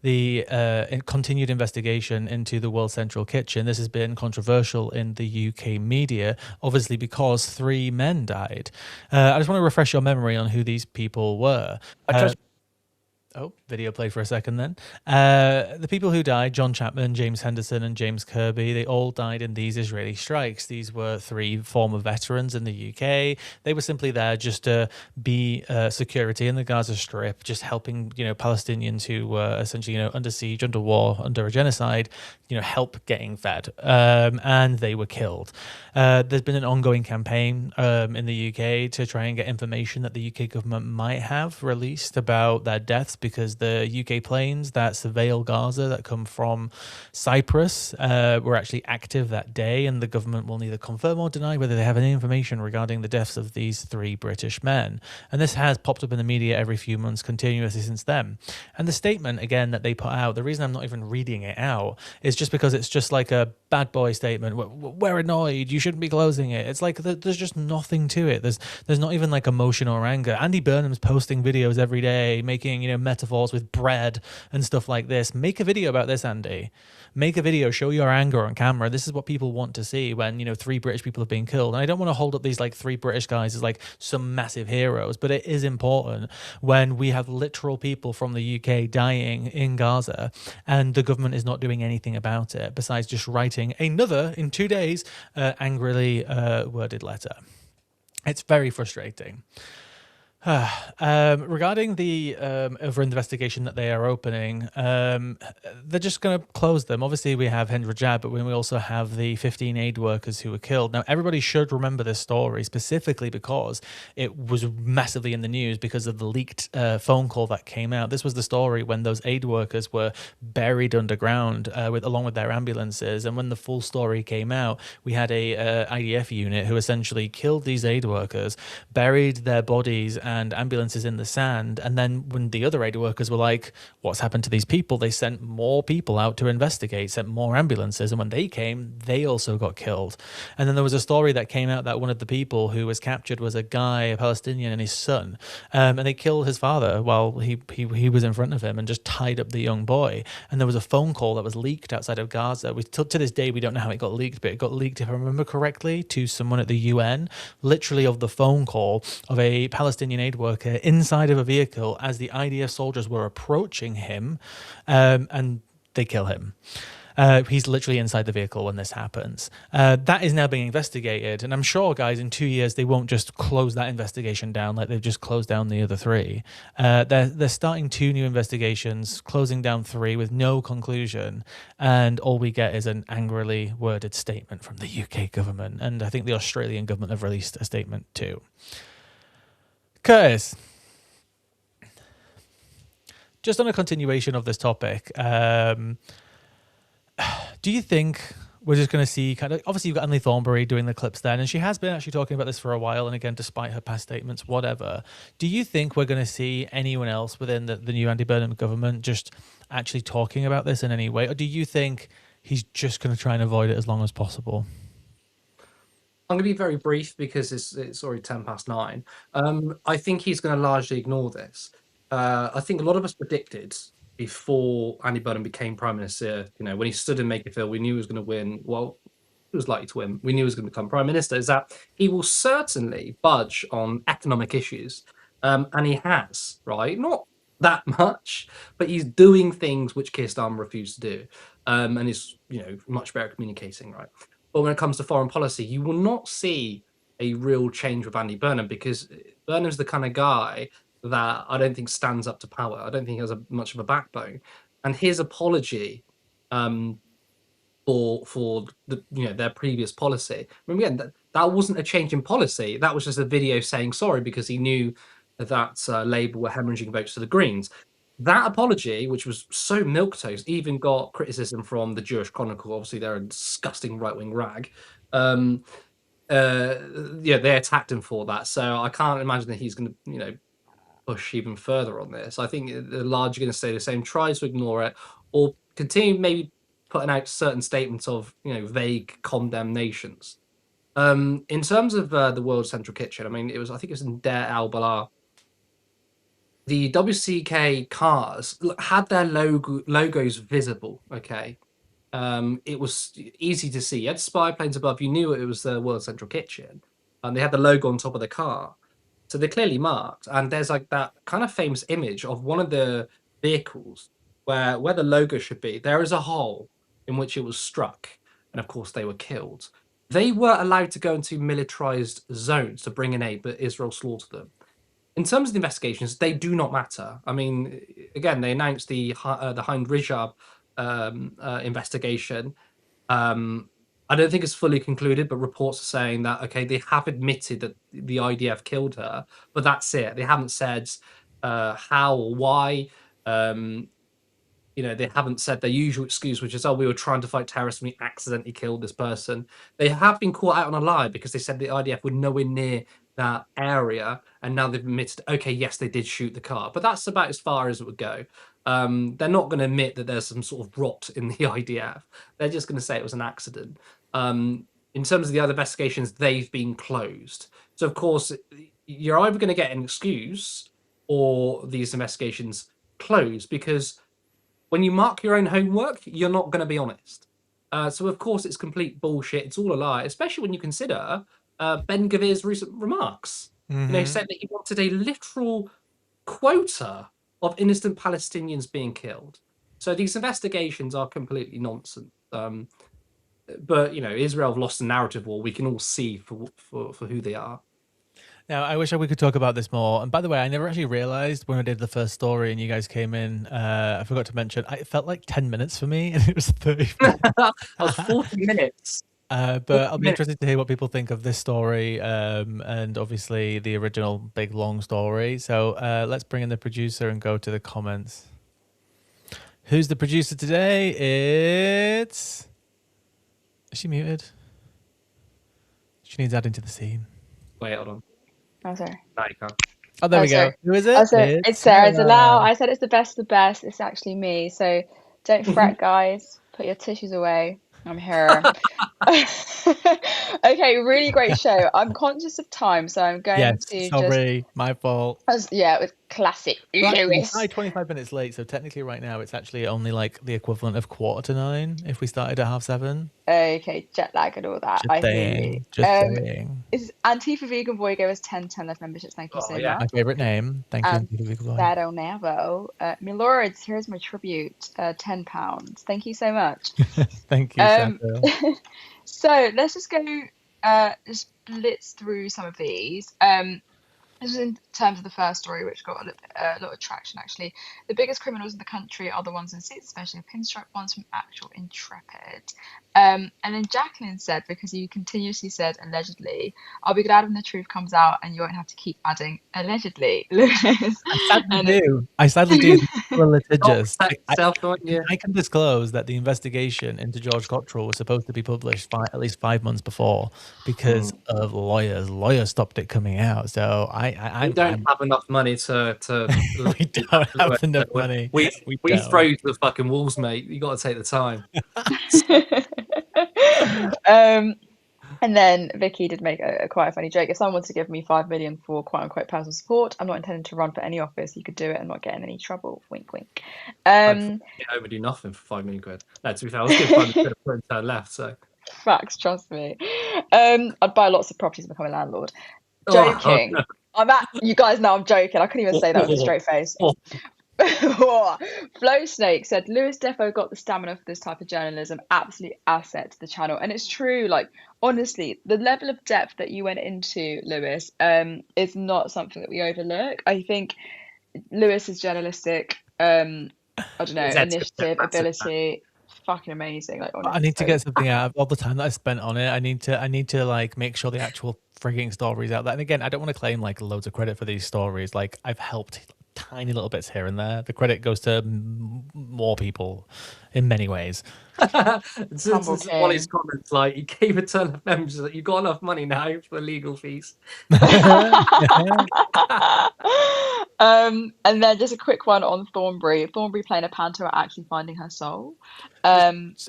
the continued investigation into the World Central Kitchen. This has been controversial in the UK media, obviously because 3 men died. I just want to refresh your memory on who these people were. Video played for a second then. The people who died, John Chapman, James Henderson, and James Kirby, they all died in these Israeli strikes. These were 3 former veterans in the UK. They were simply there just to be security in the Gaza Strip, just helping, Palestinians who were essentially, under siege, under war, under a genocide, help getting fed. And they were killed. There's been an ongoing campaign in the UK to try and get information that the UK government might have released about their deaths, because the UK planes that surveil Gaza that come from Cyprus were actually active that day, and the government will neither confirm or deny whether they have any information regarding the deaths of these 3 British men. And this has popped up in the media every few months continuously since then. And the statement, again, that they put out, the reason I'm not even reading it out is just because it's just like a bad boy statement. We're annoyed, you shouldn't be closing it. It's like there's just nothing to it. There's not even like emotion or anger. Andy Burnham's posting videos every day, making metaphors with bread and stuff like this. Make a video about this, Andy. Make a video, show your anger on camera. This is what people want to see when 3 British people have been killed. And I don't want to hold up these like 3 British guys as like some massive heroes, but it is important when we have literal people from the UK dying in Gaza and the government is not doing anything about it besides just writing another, in 2 days, angrily worded letter. It's very frustrating. Regarding the other investigation that they are opening, they're just going to close them. Obviously, we have Hind Rajab, but we also have the 15 aid workers who were killed. Now, everybody should remember this story specifically because it was massively in the news because of the leaked phone call that came out. This was the story when those aid workers were buried underground along with their ambulances. And when the full story came out, we had a IDF unit who essentially killed these aid workers, buried their bodies and ambulances in the sand. And then when the other aid workers were like, what's happened to these people? They sent more people out to investigate, sent more ambulances. And when they came, they also got killed. And then there was a story that came out that one of the people who was captured was a guy, a Palestinian, and his son. And they killed his father while he was in front of him and just tied up the young boy. And there was a phone call that was leaked outside of Gaza. To this day, we don't know how it got leaked, but it got leaked, if I remember correctly, to someone at the UN, literally of the phone call of a Palestinian aid worker inside of a vehicle as the IDF soldiers were approaching him, and they kill him. He's literally inside the vehicle when this happens. That is now being investigated, and I'm sure, guys, in 2 years they won't just close that investigation down like they've just closed down the other three. They're starting 2 new investigations, closing down 3 with no conclusion, and all we get is an angrily worded statement from the UK government, and I think the Australian government have released a statement too. Curtis, just on a continuation of this topic, do you think we're just going to see kind of, obviously you've got Emily Thornberry doing the clips then, and she has been actually talking about this for a while, and again, despite her past statements, whatever. Do you think we're going to see anyone else within the new Andy Burnham government just actually talking about this in any way? Or do you think he's just going to try and avoid it as long as possible? I'm going to be very brief because it's already 9:10. I think he's going to largely ignore this. I think a lot of us predicted before Andy Burnham became Prime Minister, when he stood in Makerfield, we knew he was going to win. Well, he was likely to win. We knew he was going to become Prime Minister, is that he will certainly budge on economic issues. And he has, right? Not that much, but he's doing things which Keir Starmer refused to do. And is, much better communicating, right? But when it comes to foreign policy, you will not see a real change with Andy Burnham because Burnham's the kind of guy that I don't think stands up to power. I don't think he has much of a backbone. And his apology for their previous policy. I mean, again, that wasn't a change in policy. That was just a video saying sorry because he knew that Labour were hemorrhaging votes to the Greens. That apology, which was so milquetoast, even got criticism from the Jewish Chronicle. Obviously, they're a disgusting right-wing rag. They attacked him for that. So I can't imagine that he's going to, push even further on this. I think they're largely going to stay the same, try to ignore it, or continue maybe putting out certain statements of, vague condemnations. In terms of the World Central Kitchen, I think it was in Deir al-Balah. The WCK cars had their logos visible. Okay, it was easy to see. You had spy planes above. You knew it was the World Central Kitchen, and they had the logo on top of the car. So they're clearly marked. And there's like that kind of famous image of one of the vehicles where the logo should be. There is a hole in which it was struck, and of course they were killed. They were allowed to go into militarized zones to bring in aid, but Israel slaughtered them. In terms of the investigations, they do not matter. I mean, again, they announced the Hind Rajab investigation. I don't think it's fully concluded, but reports are saying that, okay, they have admitted that the IDF killed her, but that's it. They haven't said how or why. They haven't said their usual excuse, which is, oh, we were trying to fight terrorists and we accidentally killed this person. They have been caught out on a lie because they said the IDF were nowhere near that area, and now they've admitted, okay, yes, they did shoot the car, but that's about as far as it would go. They're not going to admit that there's some sort of rot in the IDF. They're just going to say it was an accident. In terms of the other investigations, they've been closed. So, of course, you're either going to get an excuse or these investigations closed, because when you mark your own homework, you're not going to be honest. So, of course, it's complete bullshit. It's all a lie, especially when you consider Ben Gavir's recent remarks. He said that he wanted a literal quota of innocent Palestinians being killed. So these investigations are completely nonsense. But Israel have lost the narrative war. We can all see for who they are. Now, I wish we could talk about this more. And by the way, I never actually realized when I did the first story and you guys came in, I forgot to mention, it felt like 10 minutes for me and it was 30 minutes. That was 40 minutes. But I'll be interested to hear what people think of this story and obviously the original big long story. So let's bring in the producer and go to the comments. Who's the producer today? Is she muted? She needs adding to the scene. Wait, hold on. Oh, sorry. No, you can't. Oh, there we sorry. go. Who is it? Oh, so it's Sarah. It's Allow. I said it's the best of the best. It's actually me. So don't fret, guys. Put your tissues away. I'm here. Okay, really great show. I'm conscious of time, so I'm going to sorry, my fault. Yeah, it was classic Lewis. Right, 25 minutes late, so technically right now it's actually only like the equivalent of 8:45 if we started at 7:30. Okay, jet lag and all that. I hear you. Just saying. Is Antifa Vegan Boy gave us 10 love memberships. Thank you so much. My favourite name. Thank you, Antifa Vegan Boy. Shadow Navo. My lords, here's my tribute. £10. Thank you so much. Thank you, Shadow. So let's just go just blitz through some of these. This is in terms of the first story, which got a lot of traction, actually. The biggest criminals in the country are the ones in seats, especially the pinstripe ones from actual Intrepid. And then Jacqueline said, because you continuously said allegedly, I'll be glad when the truth comes out and you won't have to keep adding allegedly. I sadly do. We're litigious. Yeah. I can disclose that the investigation into George Cottrell was supposed to be published at least 5 months before because of lawyers. Lawyers stopped it coming out. So I don't have enough money to we don't have enough money. We froze the fucking walls, mate. You got to take the time. And then Vicky did make a quite a funny joke. If someone wants to give me 5 million for quote unquote personal support, I'm not intending to run for any office. You could do it and not get in any trouble. Wink, wink. I'd get home and do nothing for 5 million quid. No, to be fair, I was good fun to put and turn left. So facts, trust me. I'd buy lots of properties and become a landlord. Joking. Oh, no. You guys know I'm joking. I couldn't even say that with a straight face. Flow Snake said Lewis defo got the stamina for this type of journalism, absolute asset to the channel. And it's true, like honestly, the level of depth that you went into, Lewis, is not something that we overlook. I think Lewis's journalistic I don't know, initiative, ability, fucking amazing. Like honestly, I need to get something out of all the time that I spent on it. I need to like make sure the actual frigging stories out there. And again, I don't want to claim like loads of credit for these stories. Like I've helped tiny little bits here and there. The credit goes to more people in many ways. Wally's comments like you gave a ton of members that you got enough money now for legal fees. And then just a quick one on Thornbury playing a panto at actually finding her soul.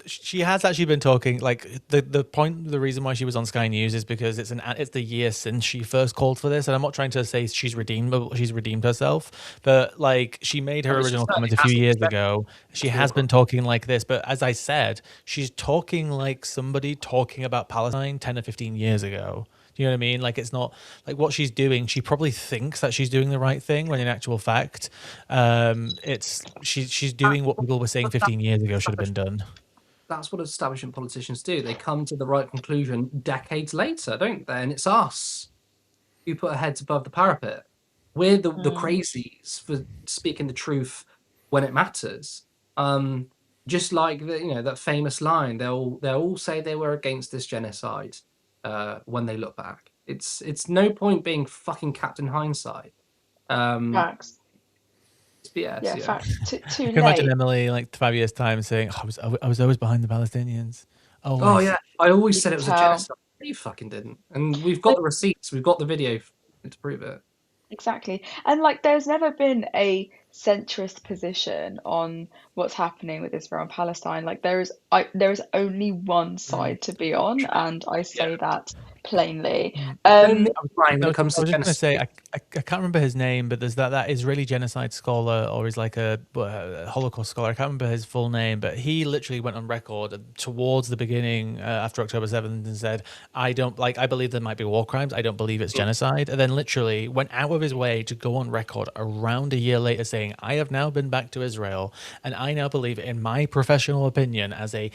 She has actually been talking like the reason why she was on Sky News is because it's the year since she first called for this, and I'm not trying to say she's redeemed herself, but like she made her original comment a few years ago. She has been talking like this, but as I said, she's talking like somebody talking about Palestine 10 or 15 years ago. Do you know what I mean? Like it's not like what she's doing. She probably thinks that she's doing the right thing when in actual fact, she's doing what people were saying 15 years ago should have been done. That's what establishment politicians do. They come to the right conclusion decades later, don't they? And it's us who put our heads above the parapet. We're the crazies for speaking the truth when it matters. Just like that famous line, they'll all say they were against this genocide. When they look back, it's no point being fucking Captain Hindsight. Facts. Yeah. Facts. Too I can late. imagine Emily like 5 years time saying, "I was always behind the Palestinians." Oh yeah, I always said it was a tell. genocide. You fucking didn't, and we've got the receipts, we've got the video to prove it. Exactly. And like there's never been a centrist position on what's happening with Israel and Palestine. Like there is only one side to be on, and I say that plainly. When it comes I to was just going to genocide, say I can't remember his name, but there's that Israeli genocide scholar, or he's like a Holocaust scholar. I can't remember his full name, but he literally went on record towards the beginning after October 7th and said, I believe there might be war crimes. I don't believe it's genocide. And then literally went out of his way to go on record around a year later saying, I have now been back to Israel and I now believe, in my professional opinion, as a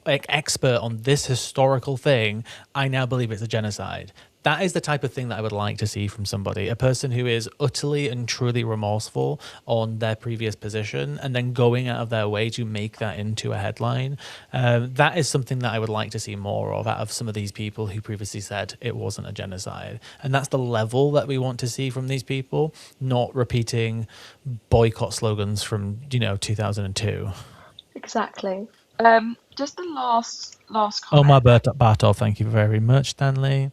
expert on this historical thing, I now believe it's a genocide. that is the type of thing that I would like to see from somebody, a person who is utterly and truly remorseful on their previous position and then going out of their way to make that into a headline. That is something that I would like to see more of out of some of these people who previously said it wasn't a genocide. And that's the level that we want to see from these people, not repeating boycott slogans from, 2002. Exactly. Just the last Oh, my comment. Bartol, thank you very much, Stanley.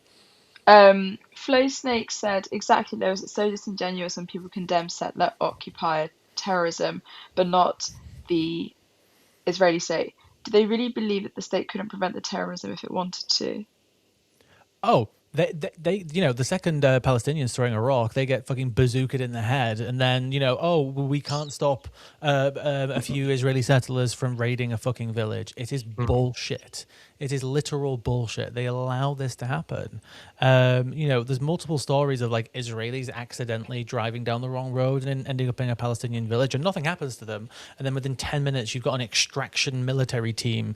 Flow Snake said exactly those. It's so disingenuous when people condemn settler occupier terrorism, but not the Israeli state. Do they really believe that the state couldn't prevent the terrorism if it wanted to? Oh, they the second Palestinians throwing a rock, they get fucking bazookaed in the head, and then we can't stop a few Israeli settlers from raiding a fucking village. It is bullshit. It is literal bullshit. They allow this to happen. There's multiple stories of like Israelis accidentally driving down the wrong road and ending up in a Palestinian village, and nothing happens to them. And then within 10 minutes, you've got an extraction military team,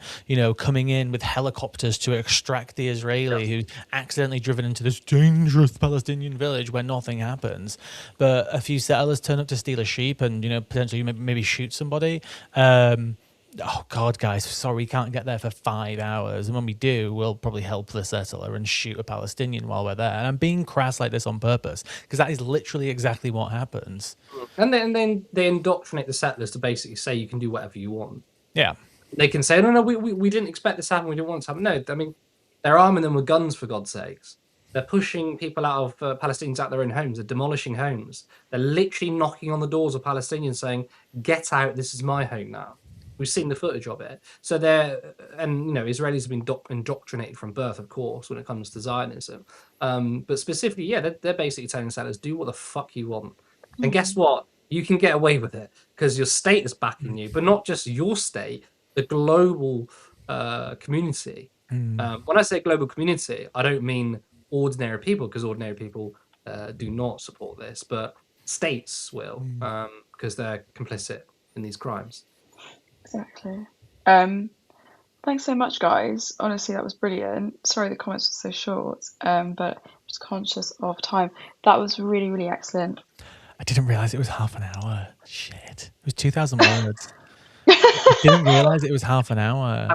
coming in with helicopters to extract the Israeli who's accidentally driven into this dangerous Palestinian village where nothing happens. But a few settlers turn up to steal a sheep and, potentially maybe shoot somebody. Oh God, guys, sorry, we can't get there for 5 hours. And when we do, we'll probably help the settler and shoot a Palestinian while we're there. And I'm being crass like this on purpose because that is literally exactly what happens. And then they indoctrinate the settlers to basically say you can do whatever you want. Yeah. They can say, no, we didn't expect this to happen. We didn't want it to happen. No, I mean, they're arming them with guns, for God's sakes. They're pushing people out of Palestinians out their own homes. They're demolishing homes. They're literally knocking on the doors of Palestinians saying, get out, this is my home now. We've seen the footage of it. So Israelis have been indoctrinated from birth, of course, when it comes to Zionism. But specifically, they're basically telling settlers, do what the fuck you want. And guess what? You can get away with it because your state is backing you, but not just your state, the global community. When I say global community, I don't mean ordinary people, because ordinary people do not support this, but states will, because they're complicit in these crimes. Exactly. Thanks so much, guys. Honestly, that was brilliant. Sorry the comments were so short, but I'm just conscious of time. That was really, really excellent. I didn't realize it was half an hour. Shit. It was 2,000 words. I didn't realize it was half an hour.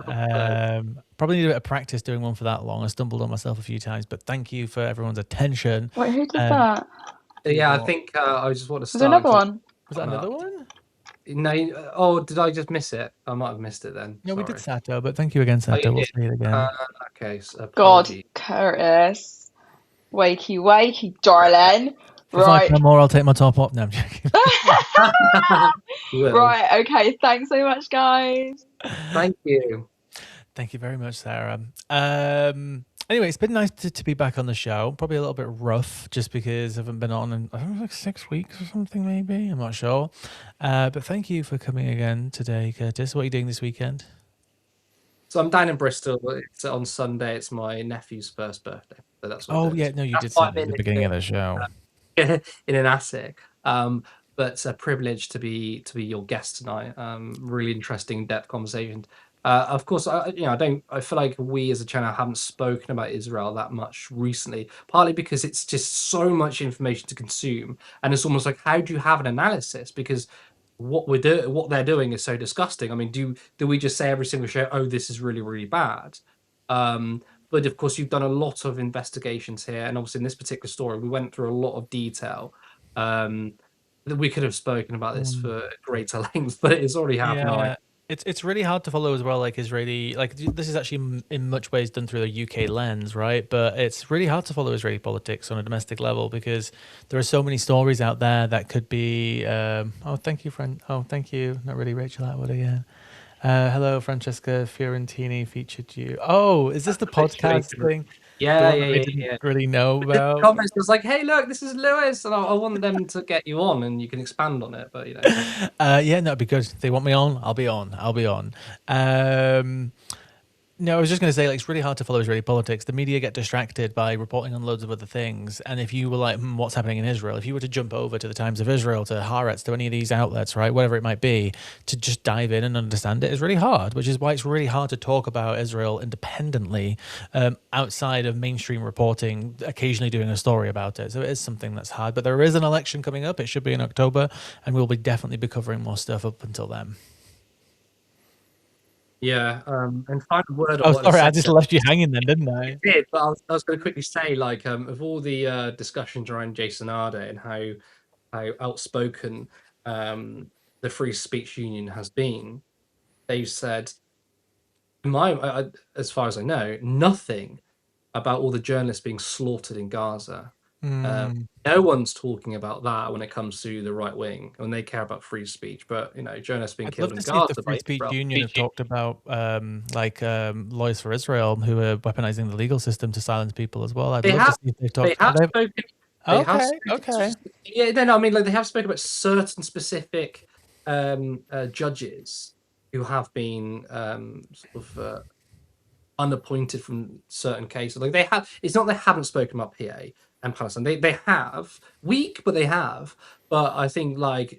Probably need a bit of practice doing one for that long. I stumbled on myself a few times, but thank you for everyone's attention. Wait, who did that? Yeah, I think I just want to start. Was there another one? Was that another one? No. Did I just miss it? I might have missed it then. No, we did Sato, but thank you again, Sato. We'll say it again. Okay. So God, Curtis. Wakey, darling. For Right. £5 more, I'll take my top off. No, I'm joking. Right, okay. Thanks so much, guys. Thank you. Thank you very much, Sarah. Anyway, it's been nice to be back on the show. Probably a little bit rough just because I haven't been on in, I don't know, like 6 weeks or something, maybe. I'm not sure. But thank you for coming again today, Curtis. What are you doing this weekend? So I'm down in Bristol. It's on Sunday. It's my nephew's first birthday. So that's what you did say that at the beginning of the show. In an attic. But it's a privilege to be your guest tonight. Really interesting, in-depth conversation. Of course, I feel like we as a channel haven't spoken about Israel that much recently, partly because it's just so much information to consume, and it's almost like, how do you have an analysis? Because what they're doing is so disgusting. I mean, do we just say every single show, oh, this is really, really bad? But of course, you've done a lot of investigations here, and obviously in this particular story, we went through a lot of detail. That we could have spoken about this for greater length, but it's already happened. It's really hard to follow as well, like Israeli, like this is actually in much ways done through a UK lens, right? But it's really hard to follow Israeli politics on a domestic level because there are so many stories out there that could be, oh, thank you, friend. Oh, thank you. Not really Rachel Atwood again. Hello, Francesca Fiorentini featured you. Oh, is this the podcast thing? Yeah. Didn't really know about. The comments was like, "Hey, look, this is Lewis," and I want them to get you on, and you can expand on it. But that'd be good. If they want me on, I'll be on. No, I was just going to say, like, it's really hard to follow Israeli politics. The media get distracted by reporting on loads of other things. And if you were like, what's happening in Israel? If you were to jump over to the Times of Israel, to Haaretz, to any of these outlets, right, whatever it might be, to just dive in and understand it is really hard, which is why it's really hard to talk about Israel independently outside of mainstream reporting, occasionally doing a story about it. So it is something that's hard. But there is an election coming up. It should be in October. And we'll definitely be covering more stuff up until then. Yeah, and final word on Oh, what sorry, I said just there. left you hanging then, didn't I? I did, but I was going to quickly say, like, of all the discussions around Jason Arde and how outspoken the Free Speech Union has been, they've said, as far as I know, nothing about all the journalists being slaughtered in Gaza. No one's talking about that when it comes to the right wing, when they care about free speech. But journalists being I'd killed love in to see if the Gaza Free by Speech Israel. Union have talked about Lawyers for Israel, who are weaponizing the legal system to silence people as well. I'd They love have, to see if they've they talked. have spoken. They have Okay, spoken okay. yeah, no, I mean, like, they have spoken about certain specific judges who have been sort of unappointed from certain cases. Like, they have. It's not they haven't spoken about PA and Palestine. They have weak, but they have. But I think, like,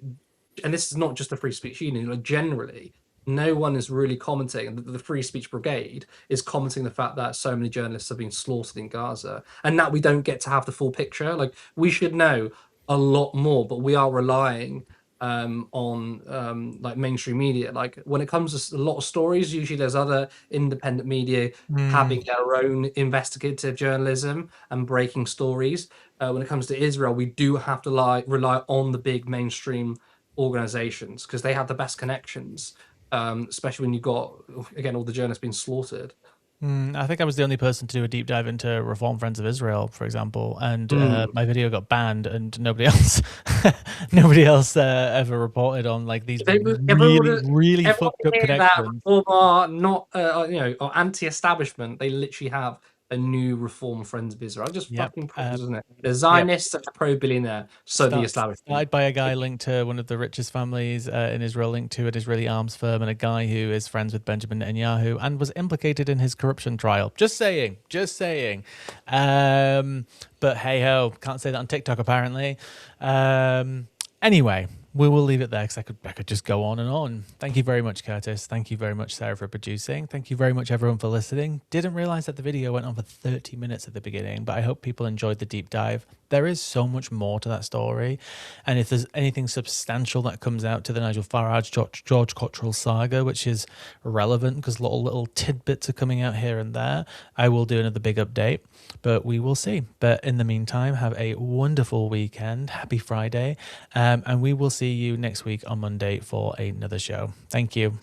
and this is not just the Free Speech Union. Like, generally, no one is really commenting. The Free Speech Brigade is commenting the fact that so many journalists have been slaughtered in Gaza, and that we don't get to have the full picture. Like, we should know a lot more, but we are relying on like mainstream media. Like, when it comes to a lot of stories, usually there's other independent media having their own investigative journalism and breaking stories. When it comes to Israel, we do have to rely on the big mainstream organizations because they have the best connections, especially when you've got, again, all the journalists being slaughtered. I think I was the only person to do a deep dive into Reform Friends of Israel, for example, and my video got banned, and nobody else, ever reported on like these really fucked up connections. Reform are not, are anti-establishment. They literally have a new Reform Friends of Israel. Just Yep. fucking proves, isn't it? The Zionists are pro-billionaire, so the establishment. Started by a guy linked to one of the richest families in Israel, linked to an Israeli arms firm, and a guy who is friends with Benjamin Netanyahu and was implicated in his corruption trial. Just saying. But hey ho, can't say that on TikTok apparently. Anyway, we will leave it there because I could just go on and on. Thank you very much, Curtis. Thank you very much, Sarah, for producing. Thank you very much, everyone, for listening. Didn't realize that the video went on for 30 minutes at the beginning, but I hope people enjoyed the deep dive. There is so much more to that story. And if there's anything substantial that comes out to the Nigel Farage, George Cottrell saga, which is relevant because little tidbits are coming out here and there, I will do another big update, but we will see. But in the meantime, have a wonderful weekend. Happy Friday. And we will see you next week on Monday for another show. Thank you.